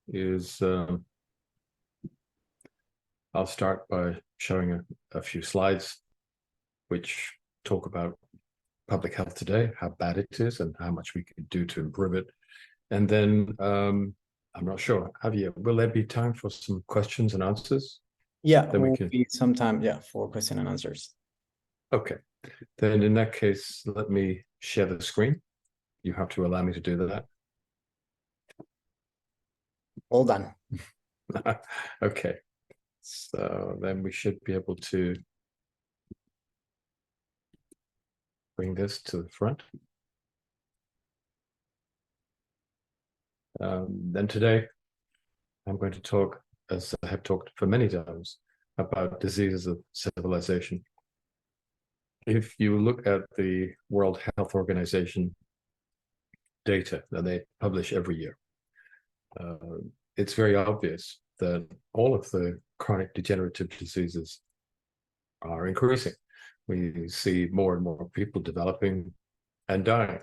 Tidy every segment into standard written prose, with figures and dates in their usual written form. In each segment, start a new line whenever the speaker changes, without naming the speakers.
is I'll start by showing a few slides which talk about public health today, how bad it is and how much we can do to improve it. And then I'm not sure, Javier, will there be time for some questions and answers?
Yeah,
Then we can
be some time, for question and answers.
Okay, then in that case, let me share the screen. You have to allow me to do that.
All done.
Okay, so then we should be able to bring this to the front. Then today, I'm going to talk, as I have talked for many times, about diseases of civilization. If you look at the World Health Organization data that they publish every year, it's very obvious that all of the chronic degenerative diseases are increasing. We see more and more people developing and dying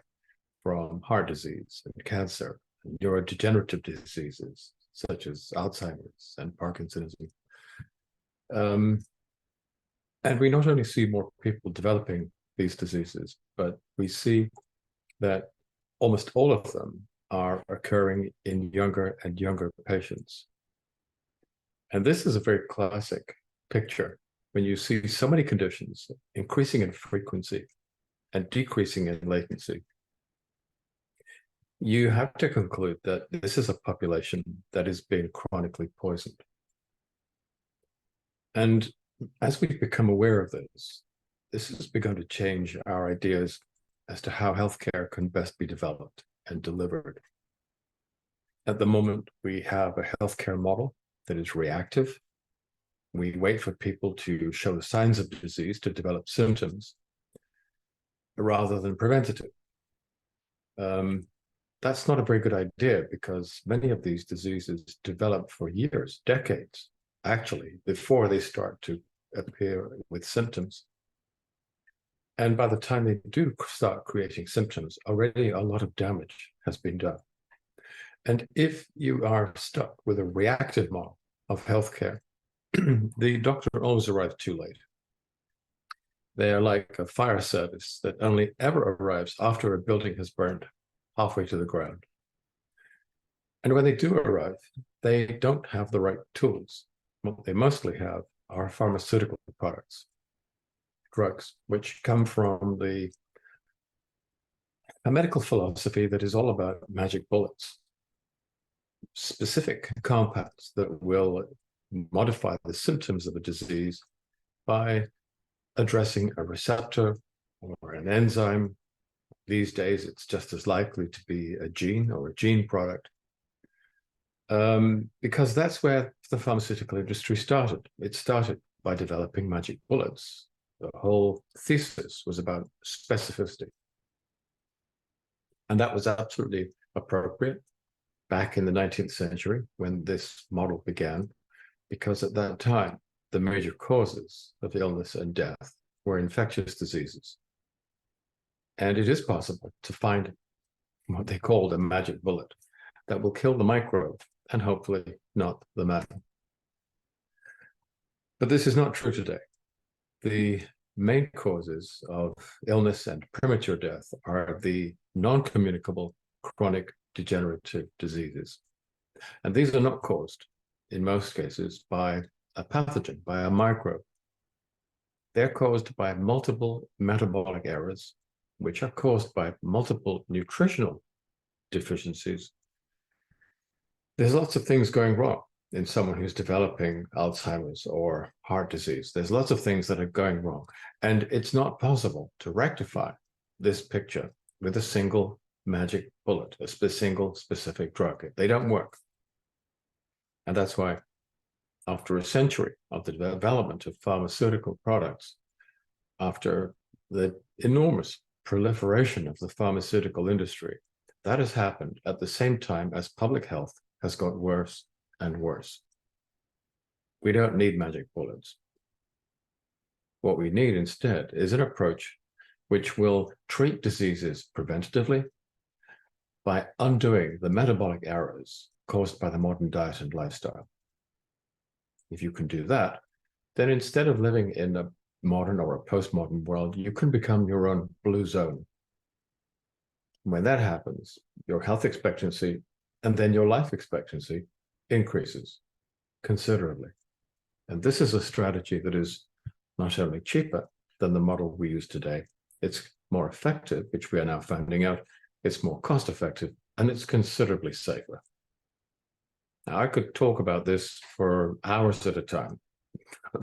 from heart disease and cancer and neurodegenerative diseases such as Alzheimer's and Parkinsonism. And we not only see more people developing these diseases, but we see that almost all of them are occurring in younger and younger patients. And this is a very classic picture when you see so many conditions increasing in frequency and decreasing in latency. You have to conclude that this is a population that is being chronically poisoned. And as we become aware of this has begun to change our ideas as to how healthcare can best be developed and delivered. At the moment, we have a healthcare model that is reactive. We wait for people to show signs of disease to develop symptoms rather than preventative. That's not a very good idea because many of these diseases develop for years, decades, actually, before they start to appear with symptoms. And by the time they do start creating symptoms, already a lot of damage has been done. And if you are stuck with a reactive model of healthcare, the doctor always arrives too late. They are like a fire service that only ever arrives after a building has burned halfway to the ground. And when they do arrive, they don't have the right tools. What they mostly have are pharmaceutical products, drugs, which come from a medical philosophy that is all about magic bullets, specific compounds that will modify the symptoms of a disease by addressing a receptor or an enzyme. These days, it's just as likely to be a gene or a gene product, because that's where the pharmaceutical industry started. It started by developing magic bullets. The whole thesis was about specificity. And that was absolutely appropriate back in the 19th century when this model began, because at that time, the major causes of illness and death were infectious diseases. And it is possible to find what they called a magic bullet that will kill the microbe and hopefully not the man. But this is not true today. The main causes of illness and premature death are the non-communicable chronic degenerative diseases. And these are not caused, in most cases, by a pathogen, by a microbe. They're caused by multiple metabolic errors, which are caused by multiple nutritional deficiencies. There's lots of things going wrong in someone who's developing Alzheimer's or heart disease. There's lots of things that are going wrong. And it's not possible to rectify this picture with a single magic bullet, a single specific drug. They don't work. And that's why after a century of the development of pharmaceutical products, after the enormous proliferation of the pharmaceutical industry, that has happened at the same time as public health has got worse and worse. We don't need magic bullets. What we need instead is an approach which will treat diseases preventatively by undoing the metabolic errors caused by the modern diet and lifestyle. If you can do that, then instead of living in a modern or a postmodern world, you can become your own blue zone. When that happens, your health expectancy and then your life expectancy increases considerably. And this is a strategy that is not only cheaper than the model we use today, it's more effective, which we are now finding out, it's more cost effective, and it's considerably safer. Now, I could talk about this for hours at a time.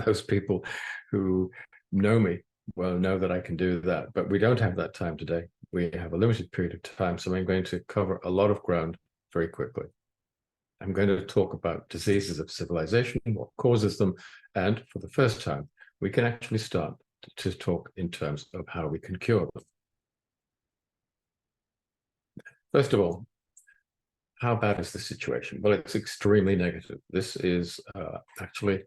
Those people who know me well know that I can do that, but we don't have that time today. We have a limited period of time, so I'm going to cover a lot of ground very quickly. I'm going to talk about diseases of civilization, what causes them, and for the first time, we can actually start to talk in terms of how we can cure them. First of all, how bad is the situation? Well, it's extremely negative. This is actually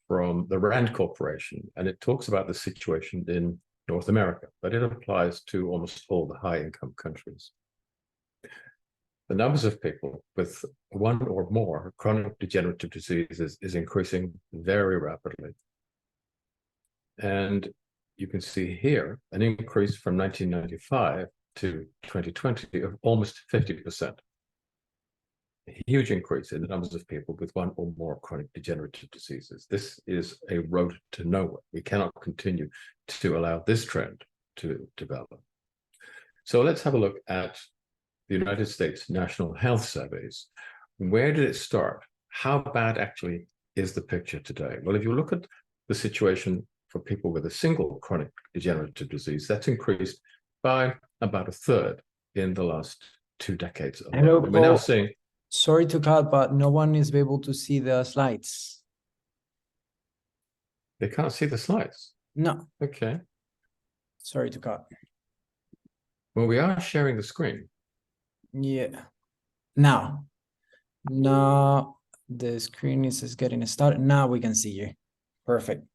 from the Rand Corporation, and it talks about the situation in North America, but it applies to almost all the high-income countries. The numbers of people with one or more chronic degenerative diseases is increasing very rapidly. And you can see here an increase from 1995 to 2020 of almost 50%. A huge increase in the numbers of people with one or more chronic degenerative diseases. This is a road to nowhere. We cannot continue to allow this trend to develop. So let's have a look at the United States National Health Surveys. Where did it start? How bad actually is the picture today? Well, if you look at the situation for people with a single chronic degenerative disease, that's increased by about a third in the last 2 decades alone.
Hello,
We're now
Paul.
seeing.
Sorry to cut, but no one is able to see the slides.
They can't see the slides.
No,
Okay.
sorry to cut.
Well, we are sharing the screen.
Yeah. Now the screen is getting started. Now we can see you. Perfect.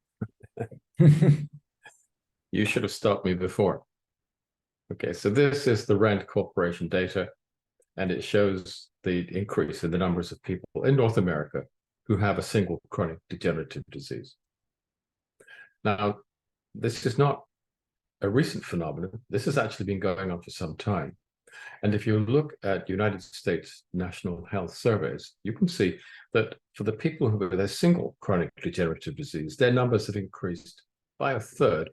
You should have stopped me before. Okay, so this is the Rand Corporation data, and it shows the increase in the numbers of people in North America who have a single chronic degenerative disease. Now, this is not a recent phenomenon. This has actually been going on for some time. And if you look at United States National Health Surveys, you can see that for the people who have a single chronic degenerative disease, their numbers have increased by a third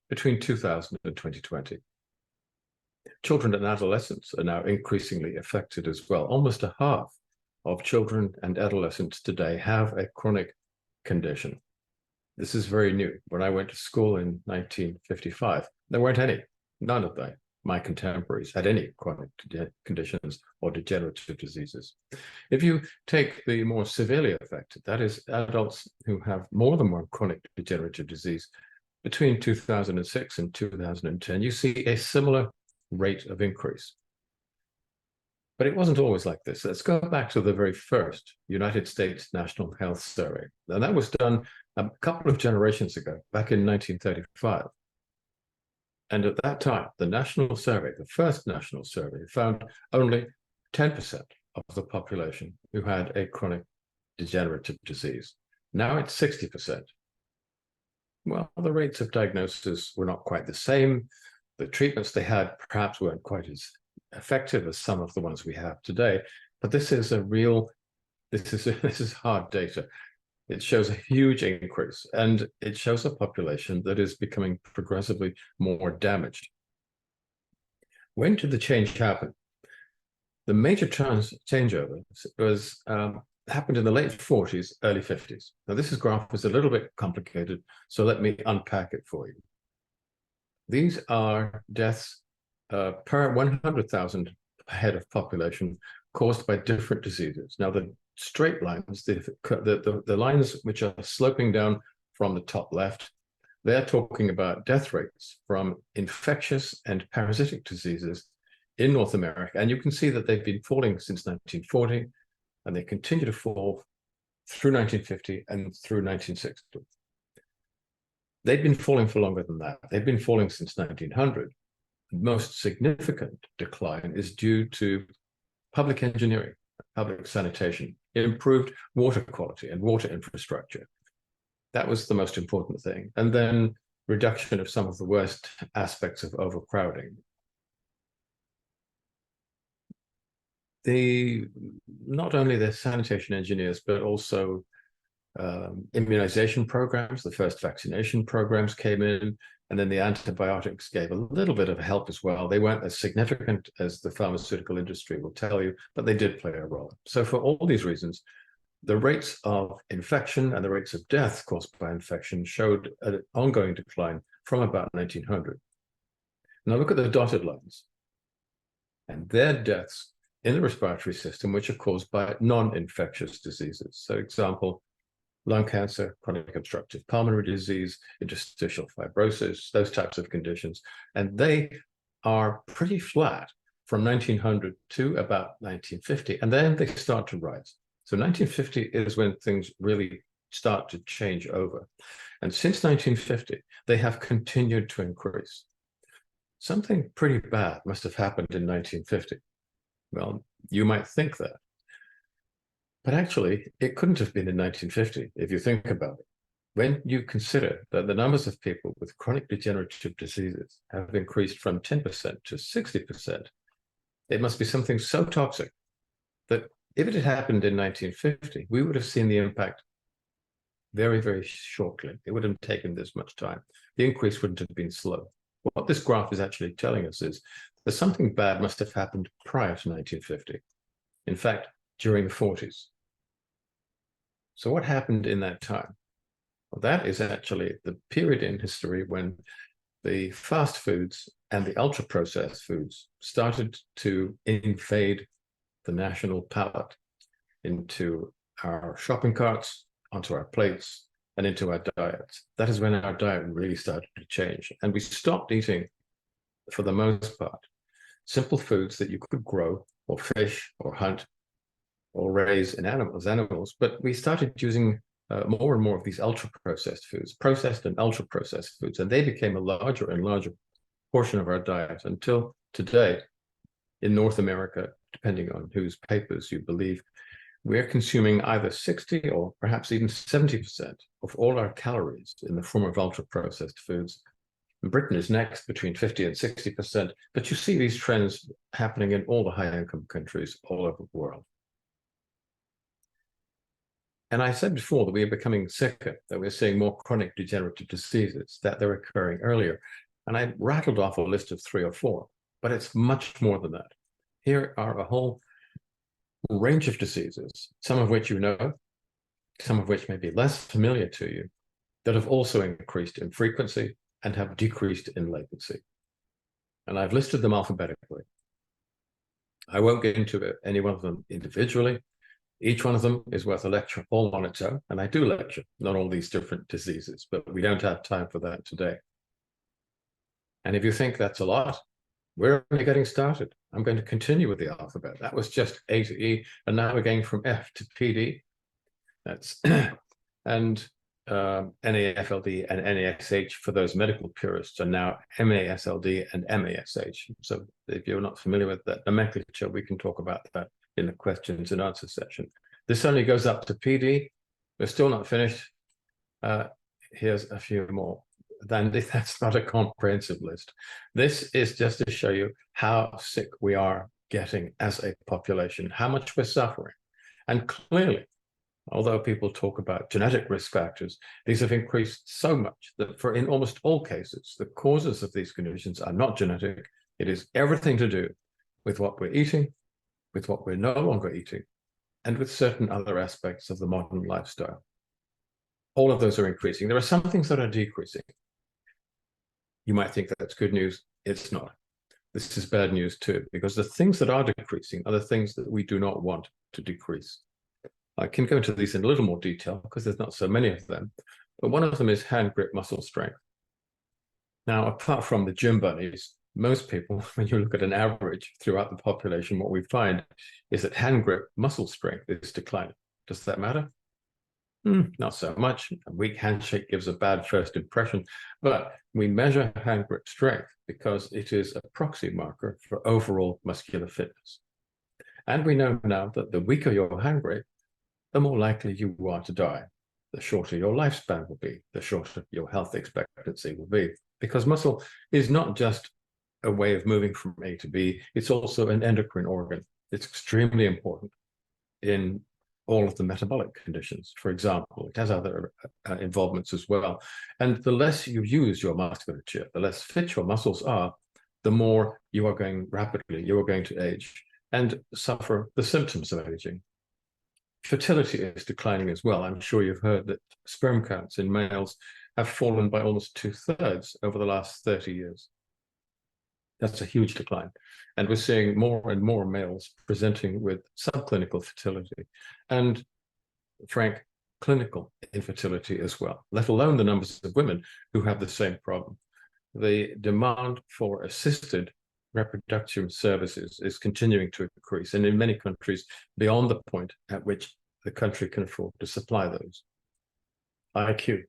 between 2000 and 2020. Children and adolescents are now increasingly affected as well. Almost a half of children and adolescents today have a chronic condition. This is very new. When I went to school in 1955, there weren't any, none of my contemporaries had any chronic conditions or degenerative diseases. If you take the more severely affected, that is adults who have more than one chronic degenerative disease, between 2006 and 2010, you see a similar rate of increase. But it wasn't always like this. Let's go back to the very first United States National Health Survey. And that was done a couple of generations ago, back in 1935. And at that time, the national survey, the first national survey, found only 10% of the population who had a chronic degenerative disease. Now it's 60%. Well, the rates of diagnosis were not quite the same. The treatments they had perhaps weren't quite as effective as some of the ones we have today. But this is this is hard data. It shows a huge increase, and it shows a population that is becoming progressively more damaged. When did the change happen? The major changeover was happened in the late 40s, early 50s. Now, this graph is a little bit complicated, so let me unpack it for you. These are deaths per 100,000 head of population caused by different diseases. Now, the straight lines, the lines which are sloping down from the top left, they're talking about death rates from infectious and parasitic diseases in North America. And you can see that they've been falling since 1940, and they continue to fall through 1950 and through 1960. They've been falling for longer than that. They've been falling since 1900. The most significant decline is due to public engineering. public sanitation, improved water quality and water infrastructure. That was the most important thing. And then reduction of some of the worst aspects of overcrowding. Not only the sanitation engineers, but also immunization programs, the first vaccination programs came in, and then the antibiotics gave a little bit of help as well. They weren't as significant as the pharmaceutical industry will tell you, but they did play a role. So for all these reasons, the rates of infection and the rates of death caused by infection showed an ongoing decline from about 1900. Now look at the dotted lines, and their deaths in the respiratory system, which are caused by non-infectious diseases. So example, lung cancer, chronic obstructive pulmonary disease, interstitial fibrosis, those types of conditions. And they are pretty flat from 1900 to about 1950, and then they start to rise. So 1950 is when things really start to change over. And since 1950, they have continued to increase. Something pretty bad must have happened in 1950. Well, you might think that. But actually, it couldn't have been in 1950, if you think about it. When you consider that the numbers of people with chronic degenerative diseases have increased from 10% to 60%, it must be something so toxic that if it had happened in 1950, we would have seen the impact very, very shortly. It wouldn't have taken this much time. The increase wouldn't have been slow. What this graph is actually telling us is that something bad must have happened prior to 1950. In fact, during the 40s. So what happened in that time? Well, that is actually the period in history when the fast foods and the ultra-processed foods started to invade the national palate into our shopping carts, onto our plates, and into our diets. That is when our diet really started to change. And we stopped eating, for the most part, simple foods that you could grow or fish or hunt or raise in animals, but we started using more and more of these ultra-processed foods, processed and ultra-processed foods, and they became a larger and larger portion of our diet until today in North America, depending on whose papers you believe, we're consuming either 60 or perhaps even 70% of all our calories in the form of ultra-processed foods. And Britain is next, between 50 and 60%, but you see these trends happening in all the high-income countries all over the world. And I said before that we are becoming sicker, that we're seeing more chronic degenerative diseases, that they're occurring earlier. And I rattled off a list of 3 or 4, but it's much more than that. Here are a whole range of diseases, some of which you know, some of which may be less familiar to you, that have also increased in frequency and have decreased in latency. And I've listed them alphabetically. I won't get into any one of them individually. Each one of them is worth a lecture all on its own, and I do lecture on all these different diseases, but we don't have time for that today. And if you think that's a lot, we're only getting started. I'm going to continue with the alphabet. That was just A to E, and now we're going from F to PD. That's and NAFLD and NASH for those medical purists are now MASLD and MASH. So if you're not familiar with that nomenclature, we can talk about that in the questions and answer section. This only goes up to PD. We're still not finished. Here's a few more. Then that's not a comprehensive list. This is just to show you how sick we are getting as a population, how much we're suffering. And clearly, although people talk about genetic risk factors, these have increased so much that in almost all cases, the causes of these conditions are not genetic. It is everything to do with what we're eating, with what we're no longer eating, and with certain other aspects of the modern lifestyle. All of those are increasing. There are some things that are decreasing. You might think that's good news. It's not. This is bad news too, because the things that are decreasing are the things that we do not want to decrease. I can go into these in a little more detail because there's not so many of them, but one of them is hand grip muscle strength. Now, apart from the gym bunnies, most people, when you look at an average throughout the population, what we find is that hand grip muscle strength is declining. Does that matter? Not so much. A weak handshake gives a bad first impression, but we measure hand grip strength because it is a proxy marker for overall muscular fitness. And we know now that the weaker your hand grip, the more likely you are to die. The shorter your lifespan will be, the shorter your health expectancy will be. Because muscle is not just a way of moving from A to B, it's also an endocrine organ. It's extremely important in all of the metabolic conditions. For example, it has other involvements as well. And the less you use your musculature, the less fit your muscles are, the more you are going to age and suffer the symptoms of aging. Fertility is declining as well. I'm sure you've heard that sperm counts in males have fallen by almost 2/3 over the last 30 years. That's a huge decline. And we're seeing more and more males presenting with subclinical fertility and, frank, clinical infertility as well, let alone the numbers of women who have the same problem. The demand for assisted reproductive services is continuing to increase, and in many countries beyond the point at which the country can afford to supply those. IQ.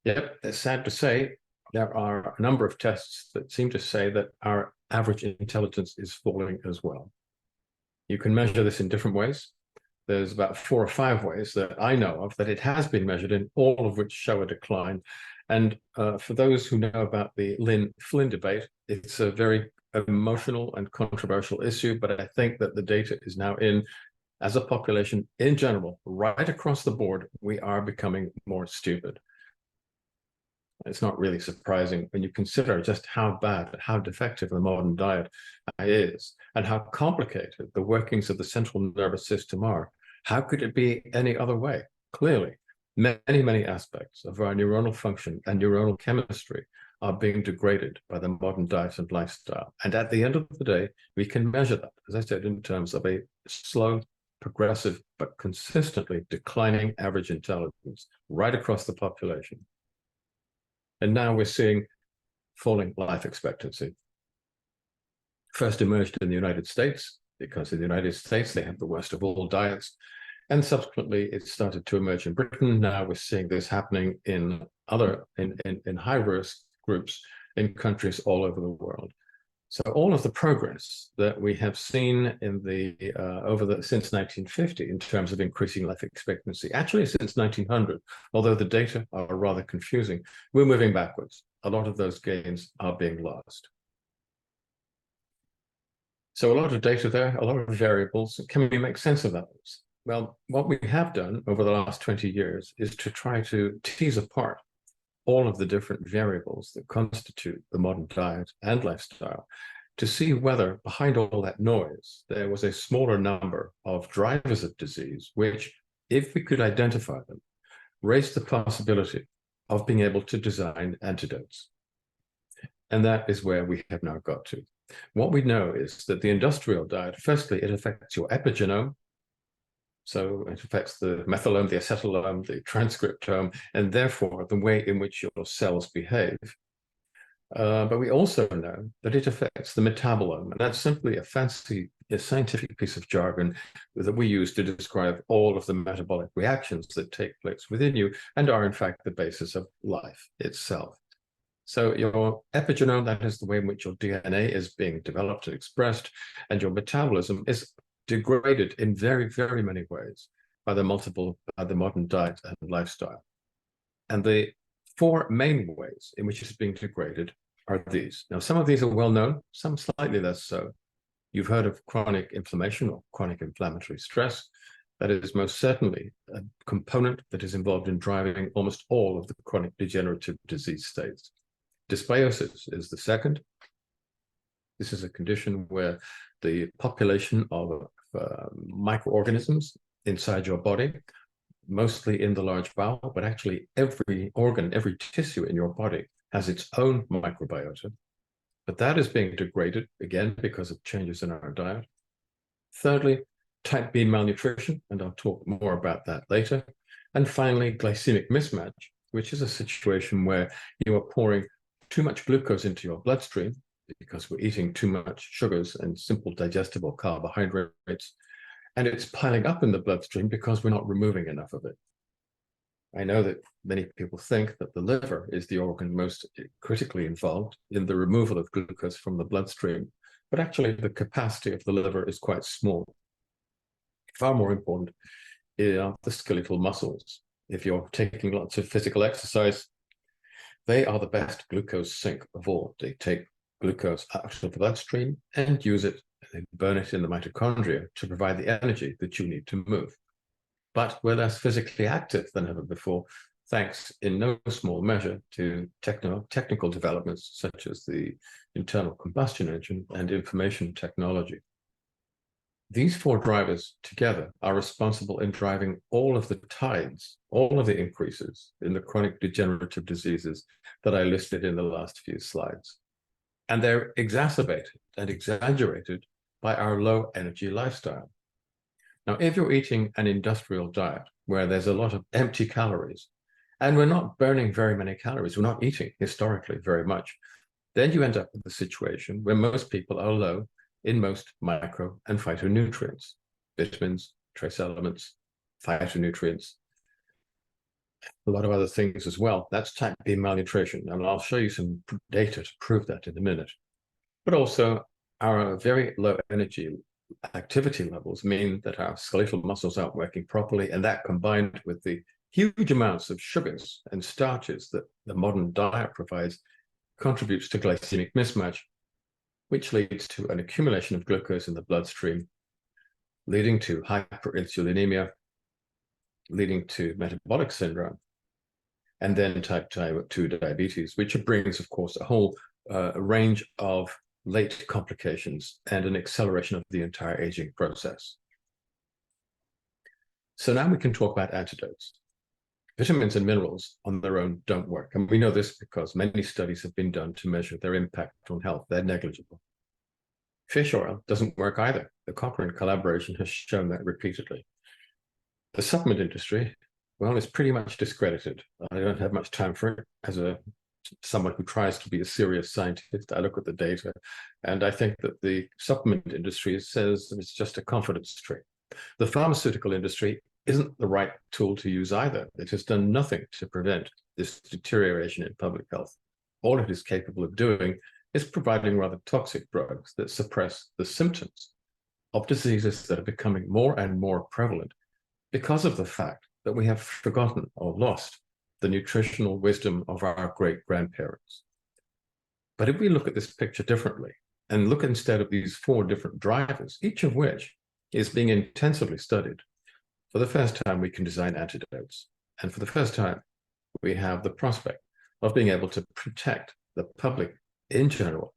Yep, it's sad to say, there are a number of tests that seem to say that our average intelligence is falling as well. You can measure this in different ways. There's about 4 or 5 ways that I know of that it has been measured in, all of which show a decline. And for those who know about the Lynn-Flynn debate, it's a very emotional and controversial issue, but I think that the data is now in, as a population in general, right across the board, we are becoming more stupid. It's not really surprising when you consider just how bad, how defective the modern diet is, and how complicated the workings of the central nervous system are. How could it be any other way? Clearly, many aspects of our neuronal function and neuronal chemistry are being degraded by the modern diet and lifestyle. And at the end of the day, we can measure that, as I said, in terms of a slow, progressive, but consistently declining average intelligence right across the population. And now we're seeing falling life expectancy. First emerged in the United States, because in the United States, they have the worst of all diets. And subsequently, it started to emerge in Britain. Now we're seeing this happening in high-risk groups in countries all over the world. So all of the progress that we have seen in since 1950 in terms of increasing life expectancy, actually since 1900, although the data are rather confusing, we're moving backwards. A lot of those gains are being lost. So a lot of data there, a lot of variables. Can we make sense of those? Well, what we have done over the last 20 years is to try to tease apart all of the different variables that constitute the modern diet and lifestyle, to see whether behind all that noise, there was a smaller number of drivers of disease, which, if we could identify them, raised the possibility of being able to design antidotes. And that is where we have now got to. What we know is that the industrial diet, firstly, it affects your epigenome. So it affects the methylome, the acetylome, the transcriptome, and therefore the way in which your cells behave. But we also know that it affects the metabolome, and that's simply a scientific piece of jargon that we use to describe all of the metabolic reactions that take place within you and are in fact the basis of life itself. So your epigenome, that is the way in which your DNA is being developed and expressed, and your metabolism is degraded in very many ways by the modern diet and lifestyle. And the 4 main ways in which it's being degraded are these. Now, some of these are well known, some slightly less so. You've heard of chronic inflammation or chronic inflammatory stress. That is most certainly a component that is involved in driving almost all of the chronic degenerative disease states. Dysbiosis is the second. This is a condition where the population of microorganisms inside your body, mostly in the large bowel, but actually every organ, every tissue in your body has its own microbiota. But that is being degraded, again, because of changes in our diet. Thirdly, type B malnutrition, and I'll talk more about that later. And finally, glycemic mismatch, which is a situation where you are pouring too much glucose into your bloodstream because we're eating too much sugars and simple digestible carbohydrates, and it's piling up in the bloodstream because we're not removing enough of it. I know that many people think that the liver is the organ most critically involved in the removal of glucose from the bloodstream, but actually the capacity of the liver is quite small. Far more important are the skeletal muscles. If you're taking lots of physical exercise, they are the best glucose sink of all. They take glucose out of the bloodstream and use it, and burn it in the mitochondria to provide the energy that you need to move. But we're less physically active than ever before, thanks in no small measure to technical developments such as the internal combustion engine and information technology. These four drivers together are responsible in driving all of the tides, all of the increases in the chronic degenerative diseases that I listed in the last few slides. And they're exacerbated and exaggerated by our low energy lifestyle. Now, if you're eating an industrial diet where there's a lot of empty calories, and we're not burning very many calories, we're not eating historically very much, then you end up with a situation where most people are low in most micro and phytonutrients, vitamins, trace elements, phytonutrients, a lot of other things as well. That's type B malnutrition, and I'll show you some data to prove that in a minute. But also, our very low energy activity levels mean that our skeletal muscles aren't working properly, and that combined with the huge amounts of sugars and starches that the modern diet provides contributes to glycemic mismatch, which leads to an accumulation of glucose in the bloodstream, leading to hyperinsulinemia, leading to metabolic syndrome, and then type 2 diabetes, which brings, of course, a whole range of late complications and an acceleration of the entire aging process. So now we can talk about antidotes. Vitamins and minerals on their own don't work. And we know this because many studies have been done to measure their impact on health. They're negligible. Fish oil doesn't work either. The Cochrane collaboration has shown that repeatedly. The supplement industry, well, is pretty much discredited. I don't have much time for it as someone who tries to be a serious scientist. I look at the data, and I think that the supplement industry says it's just a confidence trick. The pharmaceutical industry isn't the right tool to use either. It has done nothing to prevent this deterioration in public health. All it is capable of doing is providing rather toxic drugs that suppress the symptoms of diseases that are becoming more and more prevalent because of the fact that we have forgotten or lost the nutritional wisdom of our great-grandparents. But if we look at this picture differently and look instead at these four different drivers, each of which is being intensively studied, for the first time we can design antidotes. And for the first time, we have the prospect of being able to protect the public in general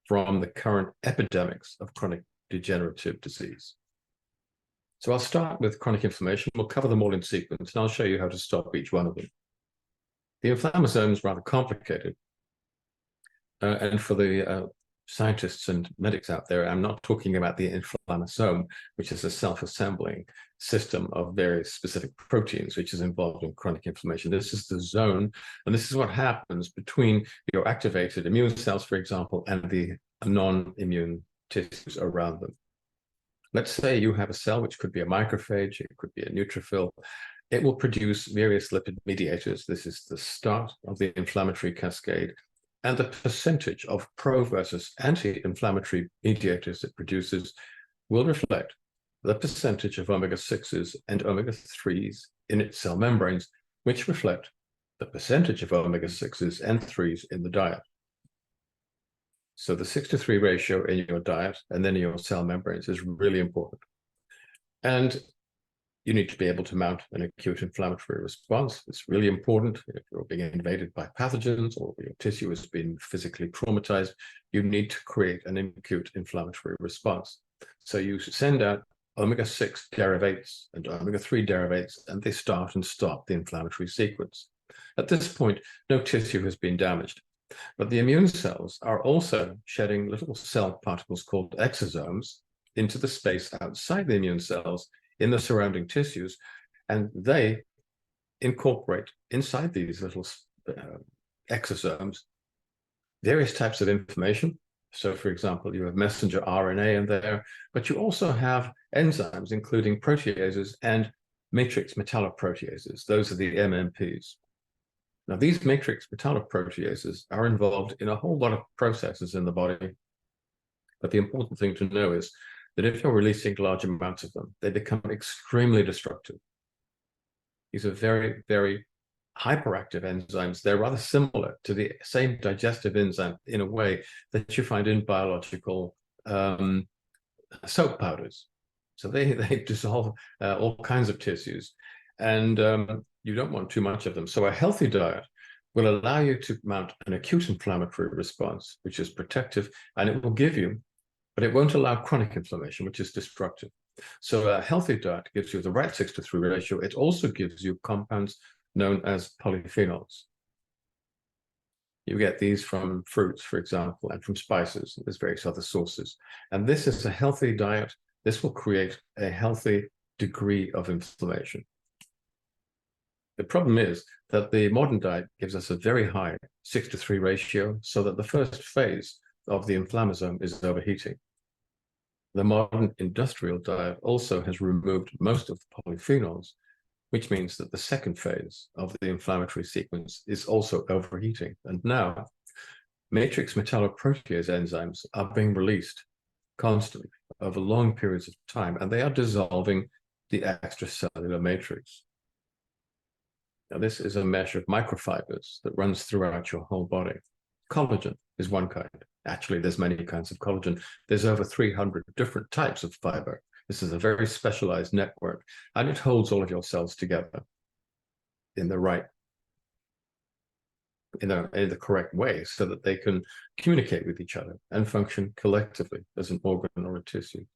from the current epidemics of chronic degenerative disease. So I'll start with chronic inflammation. We'll cover them all in sequence, and I'll show you how to stop each one of them. The inflammasome is rather complicated. And for the scientists and medics out there, I'm not talking about the inflammasome, which is a self-assembling system of various specific proteins, which is involved in chronic inflammation. This is the zone, and this is what happens between your activated immune cells, for example, and the non-immune tissues around them. Let's say you have a cell, which could be a macrophage, it could be a neutrophil. It will produce various lipid mediators. This is the start of the inflammatory cascade. And the percentage of pro versus anti-inflammatory mediators it produces will reflect the percentage of omega-6s and omega-3s in its cell membranes, which reflect the percentage of omega-6s and 3s in the diet. So the 6:3 ratio in your diet and then in your cell membranes is really important. And you need to be able to mount an acute inflammatory response. It's really important if you're being invaded by pathogens or your tissue has been physically traumatized. You need to create an acute inflammatory response. So you send out omega-6 derivates and omega-3 derivates, and they start and stop the inflammatory sequence. At this point, no tissue has been damaged, but the immune cells are also shedding little cell particles called exosomes into the space outside the immune cells in the surrounding tissues, and they incorporate inside these little exosomes various types of information. So, for example, you have messenger RNA in there, but you also have enzymes, including proteases and matrix metalloproteases. Those are the MMPs. Now, these matrix metalloproteases are involved in a whole lot of processes in the body, but the important thing to know is that if you're releasing large amounts of them, they become extremely destructive. These are very, very hyperactive enzymes. They're rather similar to the same digestive enzyme in a way that you find in biological soap powders. So they dissolve all kinds of tissues, and you don't want too much of them. So a healthy diet will allow you to mount an acute inflammatory response, which is protective, and it will give you, but it won't allow chronic inflammation, which is destructive. So a healthy diet gives you the right 6:3 ratio. It also gives you compounds known as polyphenols. You get these from fruits, for example, and from spices. There's various other sources. And this is a healthy diet. This will create a healthy degree of inflammation. The problem is that the modern diet gives us a very high 6:3 ratio, so that the first phase of the inflammasome is overheating. The modern industrial diet also has removed most of the polyphenols, which means that the second phase of the inflammatory sequence is also overheating. And now, matrix metalloprotease enzymes are being released constantly over long periods of time, and they are dissolving the extracellular matrix. Now, this is a mesh of microfibers that runs throughout your whole body. Collagen is one kind. Actually, there's many kinds of collagen. There's over 300 different types of fiber. This is a very specialized network, and it holds all of your cells together in the right, in the correct way, so that they can communicate with each other and function collectively as an organ or a tissue.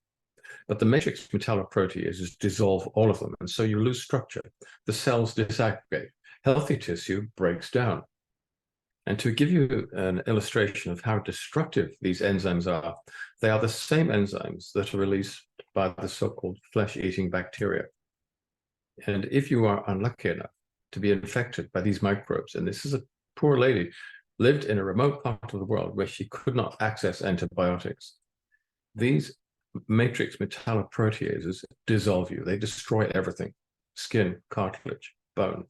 But the matrix metalloproteases dissolve all of them, and so you lose structure. The cells disaggregate. Healthy tissue breaks down. And to give you an illustration of how destructive these enzymes are, they are the same enzymes that are released by the so-called flesh-eating bacteria. And if you are unlucky enough to be infected by these microbes, and this is a poor lady, lived in a remote part of the world where she could not access antibiotics, these matrix metalloproteases dissolve you. They destroy everything: skin, cartilage, bone.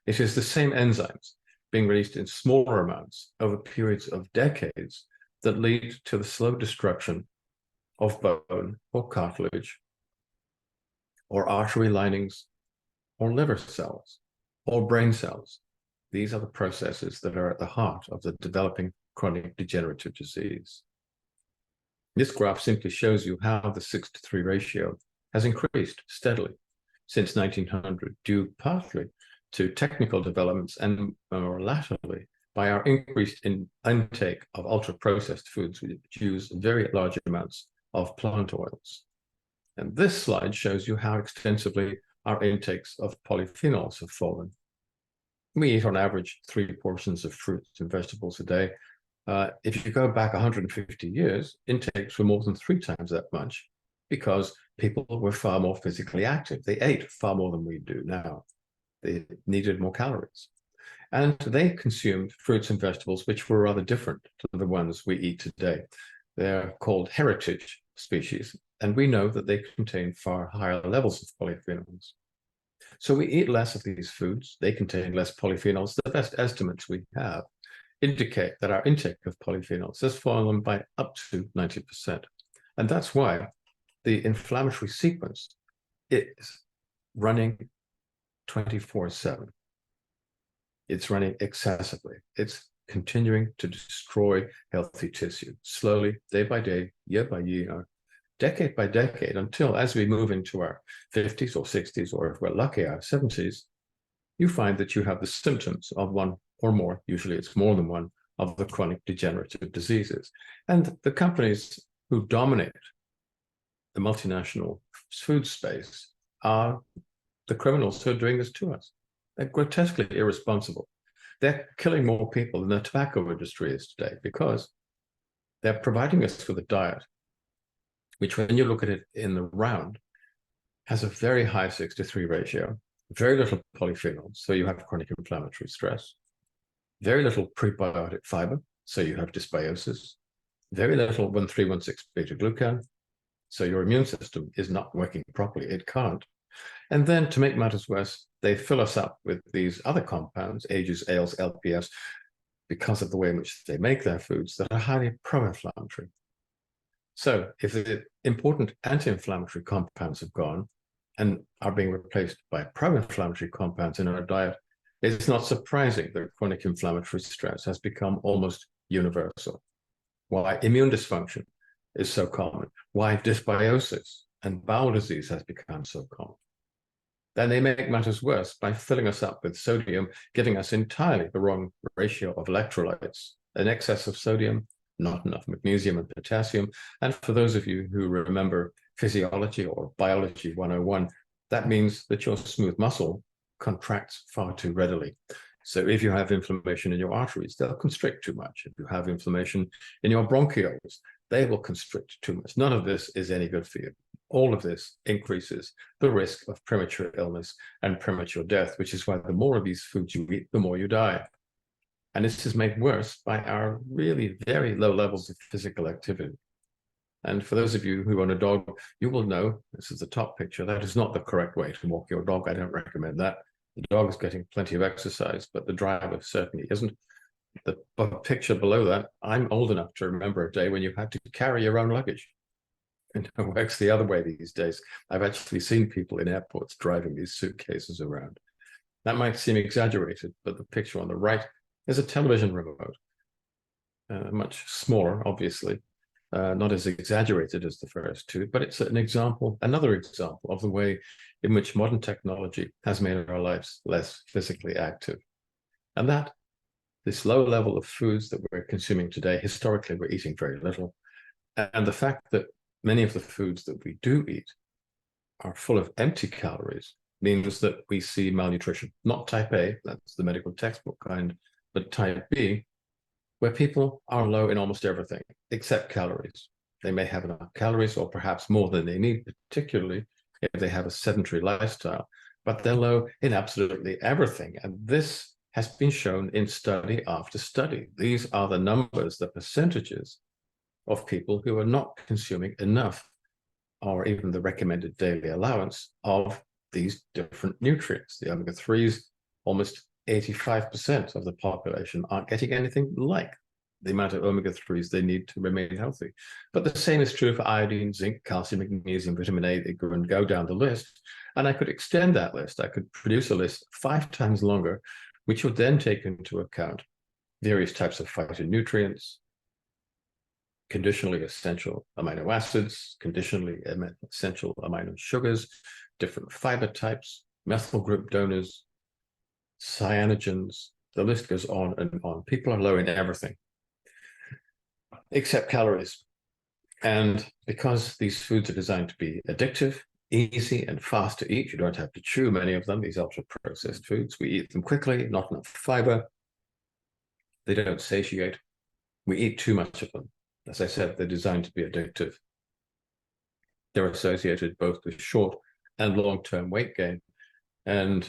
It is the same enzymes being released in smaller amounts over periods of decades that lead to the slow destruction of bone or cartilage or artery linings or liver cells or brain cells. These are the processes that are at the heart of the developing chronic degenerative disease. This graph simply shows you how the 6:3 ratio has increased steadily since 1900, due partly to technical developments and more latterly by our increased intake of ultra-processed foods, which use very large amounts of plant oils. And this slide shows you how extensively our intakes of polyphenols have fallen. We eat on average 3 portions of fruits and vegetables a day. If you go back 150 years, intakes were more than 3 times that much, because people were far more physically active. They ate far more than we do now. They needed more calories. And they consumed fruits and vegetables which were rather different to the ones we eat today. They're called heritage species, and we know that they contain far higher levels of polyphenols. So we eat less of these foods. They contain less polyphenols. The best estimates we have indicate that our intake of polyphenols has fallen by up to 90%. And that's why the inflammatory sequence is running 24/7. It's running excessively. It's continuing to destroy healthy tissue, slowly, day by day, year by year, decade by decade, until as we move into our 50s or 60s, or if we're lucky, our 70s, you find that you have the symptoms of one or more, usually it's more than one, of the chronic degenerative diseases. And the companies who dominate the multinational food space are the criminals who are doing this to us. They're grotesquely irresponsible. They're killing more people than the tobacco industry is today, because they're providing us with a diet which, when you look at it in the round, has a very high 6:3 ratio, very little polyphenols, so you have chronic inflammatory stress, very little prebiotic fiber, so you have dysbiosis, very little 1,3,1,6 beta-glucan, so your immune system is not working properly. It can't. And then, to make matters worse, they fill us up with these other compounds, AGEs, ALs, LPS, because of the way in which they make their foods, that are highly pro-inflammatory. So if the important anti-inflammatory compounds have gone and are being replaced by pro-inflammatory compounds in our diet, it's not surprising that chronic inflammatory stress has become almost universal. Why immune dysfunction is so common, why dysbiosis and bowel disease has become so common. Then they make matters worse by filling us up with sodium, giving us entirely the wrong ratio of electrolytes, an excess of sodium, not enough magnesium and potassium. And for those of you who remember physiology or biology 101, that means that your smooth muscle contracts far too readily. So if you have inflammation in your arteries, they'll constrict too much. If you have inflammation in your bronchioles, they will constrict too much. None of this is any good for you. All of this increases the risk of premature illness and premature death, which is why the more of these foods you eat, the more you die. And this is made worse by our really very low levels of physical activity. And for those of you who own a dog, you will know, this is the top picture, that is not the correct way to walk your dog. I don't recommend that. The dog is getting plenty of exercise, but the driver certainly isn't. The picture below that, I'm old enough to remember a day when you had to carry your own luggage. And it works the other way these days. I've actually seen people in airports driving these suitcases around. That might seem exaggerated, but the picture on the right is a television remote, much smaller, obviously, not as exaggerated as the first two, but it's an example, another example of the way in which modern technology has made our lives less physically active. And that this low level of foods that we're consuming today, historically, we're eating very little. And the fact that many of the foods that we do eat are full of empty calories means that we see malnutrition, not type A, that's the medical textbook kind, but type B, where people are low in almost everything except calories. They may have enough calories or perhaps more than they need, particularly if they have a sedentary lifestyle, but they're low in absolutely everything. And this has been shown in study after study. These are the numbers, the percentages of people who are not consuming enough or even the recommended daily allowance of these different nutrients. The omega-3s, almost 85% of the population aren't getting anything like the amount of omega-3s they need to remain healthy. But the same is true for iodine, zinc, calcium, magnesium, vitamin A, they go down the list. And I could extend that list. I could produce a list 5 times longer, which would then take into account various types of phytonutrients, conditionally essential amino acids, conditionally essential amino sugars, different fiber types, methyl group donors, cyanogens, the list goes on and on. People are low in everything except calories. And because these foods are designed to be addictive, easy and fast to eat, you don't have to chew many of them, these ultra-processed foods. We eat them quickly, not enough fiber. They don't satiate. We eat too much of them. As I said, they're designed to be addictive. They're associated both with short and long-term weight gain. And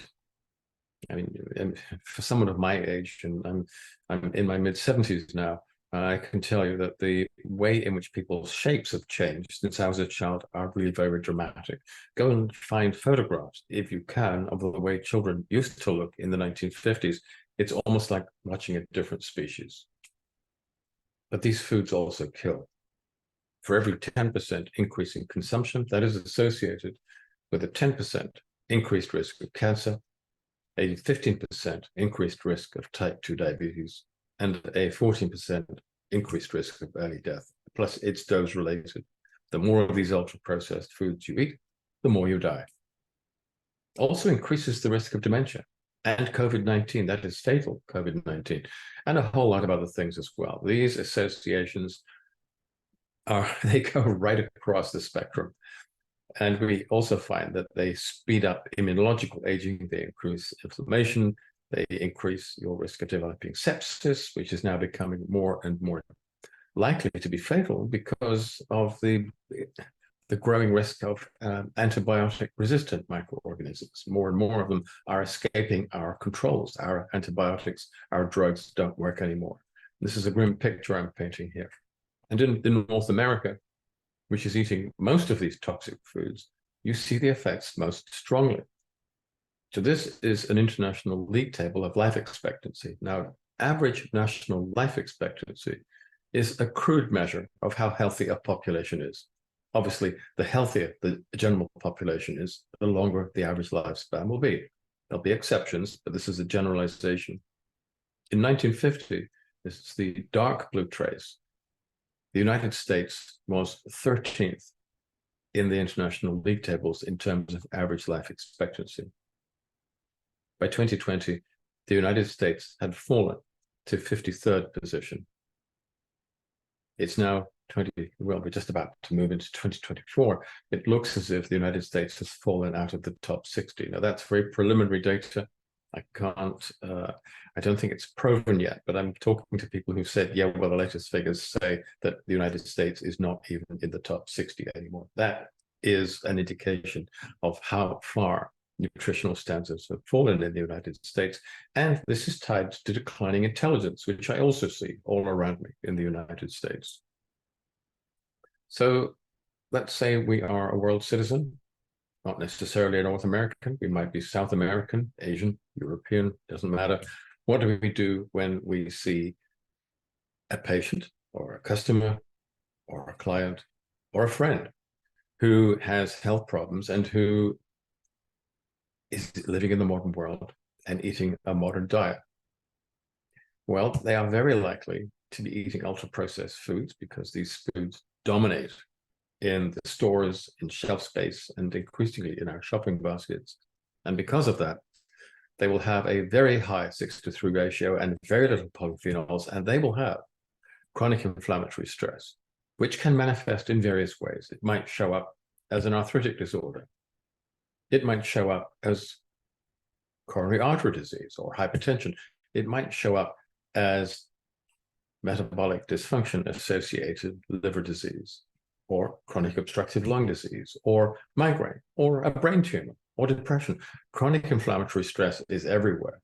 I mean, for someone of my age, and I'm in my mid-70s now, I can tell you that the way in which people's shapes have changed since I was a child are really very dramatic. Go and find photographs, if you can, of the way children used to look in the 1950s. It's almost like watching a different species. But these foods also kill. For every 10% increase in consumption, that is associated with a 10% increased risk of cancer, a 15% increased risk of type 2 diabetes, and a 14% increased risk of early death. Plus, it's dose related. The more of these ultra-processed foods you eat, the more you die. Also increases the risk of dementia and COVID-19, that is fatal COVID-19, and a whole lot of other things as well. These associations they go right across the spectrum. And we also find that they speed up immunological aging, they increase inflammation, they increase your risk of developing sepsis, which is now becoming more and more likely to be fatal because of the growing risk of antibiotic-resistant microorganisms. More and more of them are escaping our controls. Our antibiotics, our drugs don't work anymore. This is a grim picture I'm painting here. And in North America, which is eating most of these toxic foods, you see the effects most strongly. So this is an international league table of life expectancy. Now, average national life expectancy is a crude measure of how healthy a population is. Obviously, the healthier the general population is, the longer the average lifespan will be. There'll be exceptions, but this is a generalization. In 1950, this is the dark blue trace. The United States was 13th in the international league tables in terms of average life expectancy. By 2020, the United States had fallen to 53rd position. It's now we're just about to move into 2024. It looks as if the United States has fallen out of the top 60. Now, that's very preliminary data. I don't think it's proven yet, but I'm talking to people who've said, yeah, well, the latest figures say that the United States is not even in the top 60 anymore. That is an indication of how far nutritional standards have fallen in the United States. And this is tied to declining intelligence, which I also see all around me in the United States. So let's say we are a world citizen, not necessarily a North American. We might be South American, Asian, European, doesn't matter. What do we do when we see a patient or a customer or a client or a friend who has health problems and who is living in the modern world and eating a modern diet? Well, they are very likely to be eating ultra-processed foods because these foods dominate in the stores, in shelf space, and increasingly in our shopping baskets. And because of that, they will have a very high 6-to-3 ratio and very little polyphenols, and they will have chronic inflammatory stress, which can manifest in various ways. It might show up as an arthritic disorder. It might show up as coronary artery disease or hypertension. It might show up as metabolic dysfunction associated liver disease, or chronic obstructive lung disease, or migraine, or a brain tumor, or depression. Chronic inflammatory stress is everywhere.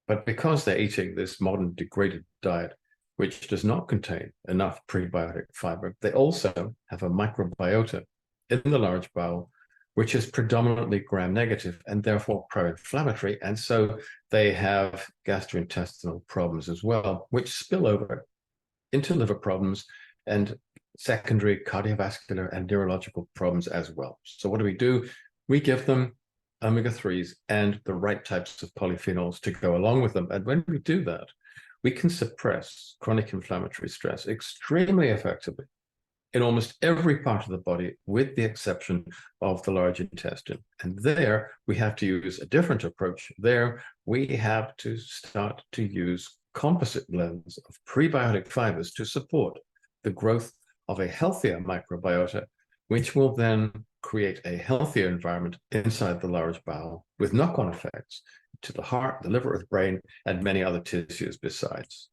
But because they're eating this modern degraded diet, which does not contain enough prebiotic fiber, they also have a microbiota in the large bowel, which is predominantly gram-negative and therefore pro-inflammatory. And so they have gastrointestinal problems as well, which spill over into liver problems and secondary cardiovascular and neurological problems as well. So what do? We give them omega-3s and the right types of polyphenols to go along with them. And when we do that, we can suppress chronic inflammatory stress extremely effectively in almost every part of the body, with the exception of the large intestine. And there, we have to use a different approach. There, we have to start to use composite blends of prebiotic fibers to support the growth of a healthier microbiota, which will then create a healthier environment inside the large bowel with knock-on effects to the heart, the liver, the brain, and many other tissues besides.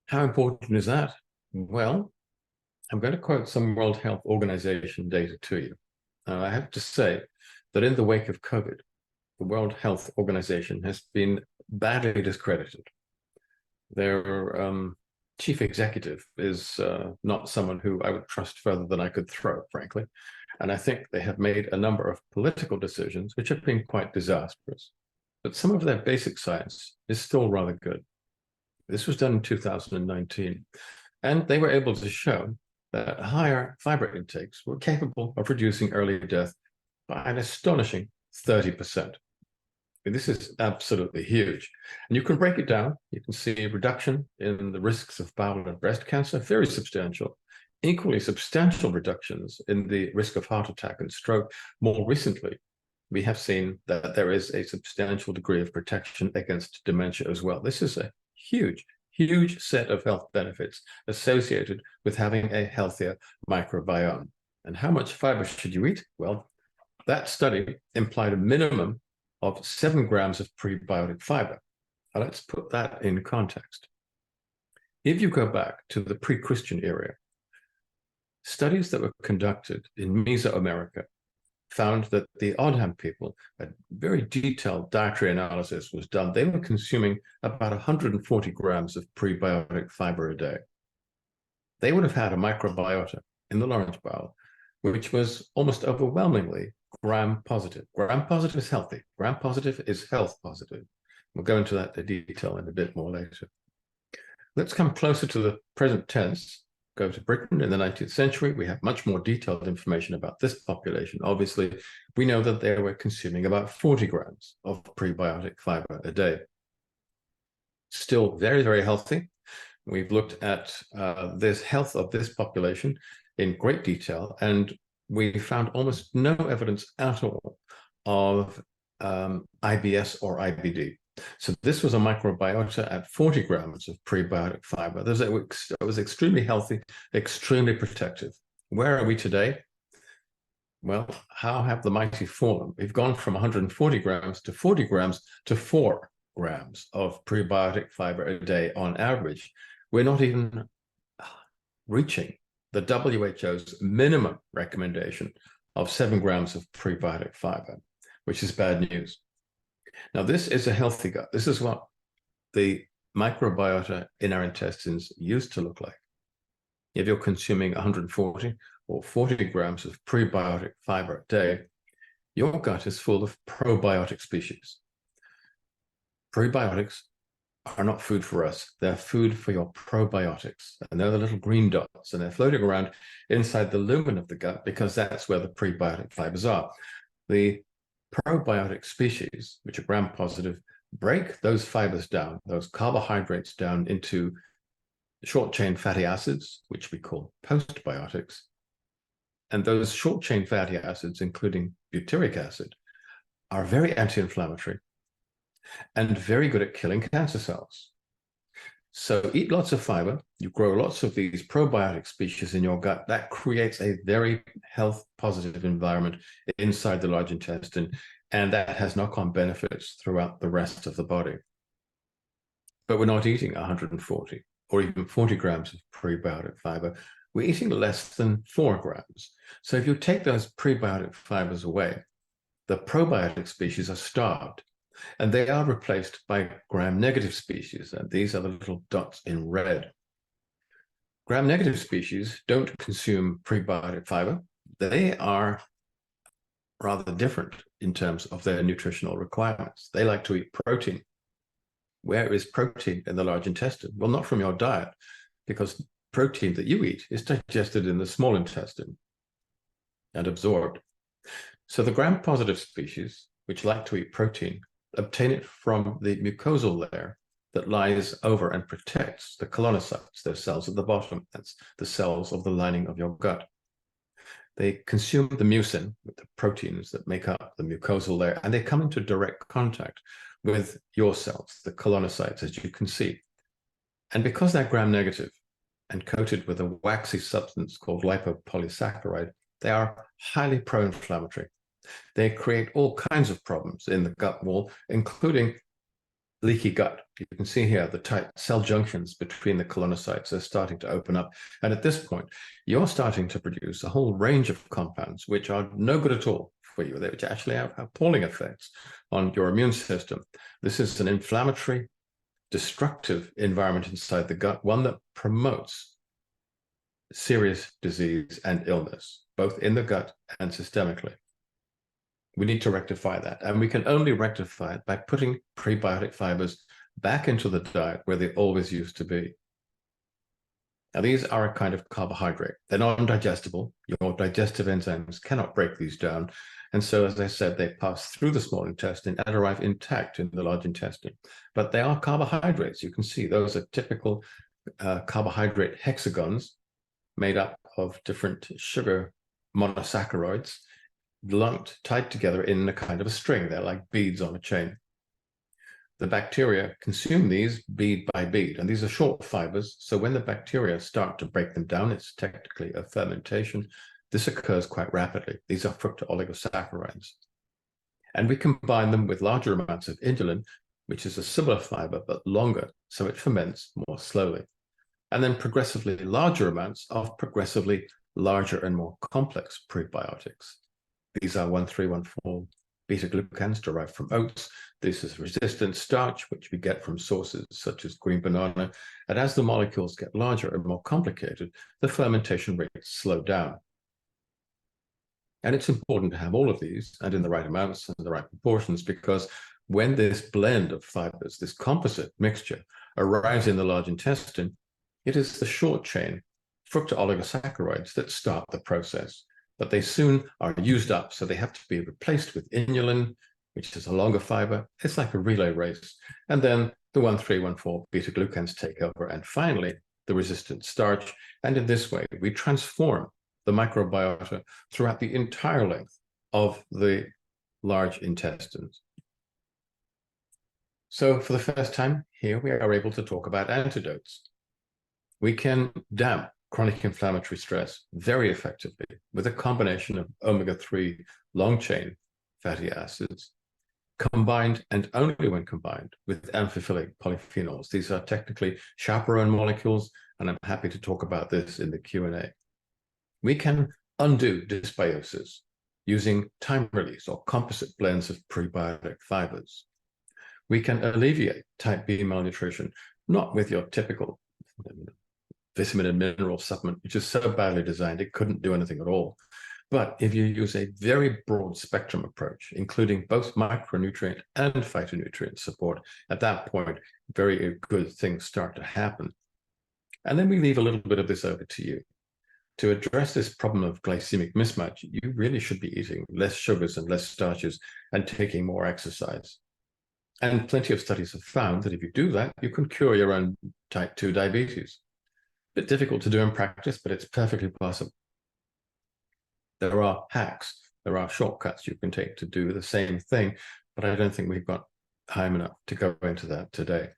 How important is that? Well, I'm going to quote some World Health Organization data to you. I have to say that in the wake of COVID, the World Health Organization has been badly discredited. Their chief executive is not someone who I would trust further than I could throw, frankly. And I think they have made a number of political decisions which have been quite disastrous. But some of their basic science is still rather good. This was done in 2019. And they were able to show that higher fiber intakes were capable of reducing early death by an astonishing 30%. This is absolutely huge. And you can break it down. You can see a reduction in the risks of bowel and breast cancer, very substantial. Equally substantial reductions in the risk of heart attack and stroke. More recently, we have seen that there is a substantial degree of protection against dementia as well. This is a huge set of health benefits associated with having a healthier microbiome. And how much fiber should you eat? Well, that study implied a minimum of 7 grams of prebiotic fiber. Now let's put that in context. If you go back to the pre-Christian era, studies that were conducted in Mesoamerica found that the Odham people, a very detailed dietary analysis was done. They were consuming about 140 grams of prebiotic fiber a day. They would have had a microbiota in the large bowel, which was almost overwhelmingly gram-positive. Gram-positive is healthy. Gram-positive is health-positive. We'll go into that in detail in a bit more later. Let's come closer to the present tense. Go to Britain in the 19th century. We have much more detailed information about this population. Obviously, we know that they were consuming about 40 grams of prebiotic fiber a day. Still very, very healthy. We've looked at this health of this population in great detail, and we found almost no evidence at all of IBS or IBD. So this was a microbiota at 40 grams of prebiotic fiber. It was extremely healthy, extremely protective. Where are we today? Well, how have the mighty fallen? We've gone from 140 grams to 40 grams to 4 grams of prebiotic fiber a day on average. We're not even reaching the WHO's minimum recommendation of 7 grams of prebiotic fiber, which is bad news. Now, this is a healthy gut. This is what the microbiota in our intestines used to look like. If you're consuming 140 or 40 grams of prebiotic fiber a day, your gut is full of probiotic species. Prebiotics are not food for us. They're food for your probiotics. And they're the little green dots, and they're floating around inside the lumen of the gut because that's where the prebiotic fibers are. The probiotic species, which are gram-positive, break those fibers down, those carbohydrates down into short-chain fatty acids, which we call postbiotics. And those short-chain fatty acids, including butyric acid, are very anti-inflammatory and very good at killing cancer cells. So eat lots of fiber, you grow lots of these probiotic species in your gut. That creates a very health positive environment inside the large intestine, and that has knock-on benefits throughout the rest of the body. But we're not eating 140 or even 40 grams of prebiotic fiber. We're eating less than 4 grams. So if you take those prebiotic fibers away, the probiotic species are starved. And they are replaced by gram-negative species, and these are the little dots in red. Gram-negative species don't consume prebiotic fiber. They are rather different in terms of their nutritional requirements. They like to eat protein. Where is protein in the large intestine? Well, not from your diet, because protein that you eat is digested in the small intestine and absorbed. So the gram-positive species, which like to eat protein, obtain it from the mucosal layer that lies over and protects the colonocytes, those cells at the bottom. That's the cells of the lining of your gut. They consume the mucin, the proteins that make up the mucosal layer, and they come into direct contact with your cells, the colonocytes, as you can see. And because they're gram-negative and coated with a waxy substance called lipopolysaccharide, they are highly pro-inflammatory. They create all kinds of problems in the gut wall, including leaky gut. You can see here the tight cell junctions between the colonocytes are starting to open up. And at this point, you're starting to produce a whole range of compounds which are no good at all for you, which actually have appalling effects on your immune system. This is an inflammatory, destructive environment inside the gut, one that promotes serious disease and illness, both in the gut and systemically. We need to rectify that, and we can only rectify it by putting prebiotic fibers back into the diet where they always used to be. Now, these are a kind of carbohydrate. They're non-digestible. Your digestive enzymes cannot break these down. And so, as I said, they pass through the small intestine and arrive intact in the large intestine. But they are carbohydrates. You can see those are typical carbohydrate hexagons made up of different sugar monosaccharides, lumped, tied together in a kind of a string. They're like beads on a chain. The bacteria consume these bead by bead, and these are short fibers. So when the bacteria start to break them down, it's technically a fermentation. This occurs quite rapidly. These are fructooligosaccharides. And we combine them with larger amounts of inulin, which is a similar fiber, but longer, so it ferments more slowly. And then progressively larger amounts of progressively larger and more complex prebiotics. These are 1,3,1,4 beta-glucans derived from oats. This is resistant starch, which we get from sources such as green banana. And as the molecules get larger and more complicated, the fermentation rates slow down. And it's important to have all of these and in the right amounts and the right proportions, because when this blend of fibers, this composite mixture, arrives in the large intestine, it is the short chain fructooligosaccharides that start the process, but they soon are used up, so they have to be replaced with inulin, which is a longer fiber. It's like a relay race. And then the 1,3,1,4 beta-glucans take over, and finally, the resistant starch. And in this way, we transform the microbiota throughout the entire length of the large intestines. So for the first time, here we are able to talk about antidotes. We can damp chronic inflammatory stress very effectively with a combination of omega-3 long-chain fatty acids, combined and only when combined with amphiphilic polyphenols. These are technically chaperone molecules, and I'm happy to talk about this in the Q&A. We can undo dysbiosis using time release or composite blends of prebiotic fibers. We can alleviate type B malnutrition, not with your typical vitamin and mineral supplement, which is so badly designed it couldn't do anything at all. But if you use a very broad spectrum approach, including both micronutrient and phytonutrient support, at that point, very good things start to happen. And then we leave a little bit of this over to you. To address this problem of glycemic mismatch, you really should be eating less sugars and less starches and taking more exercise. And plenty of studies have found that if you do that, you can cure your own type 2 diabetes. A bit difficult to do in practice, but it's perfectly possible. There are hacks, there are shortcuts you can take to do the same thing, but I don't think we've got time enough to go into that today.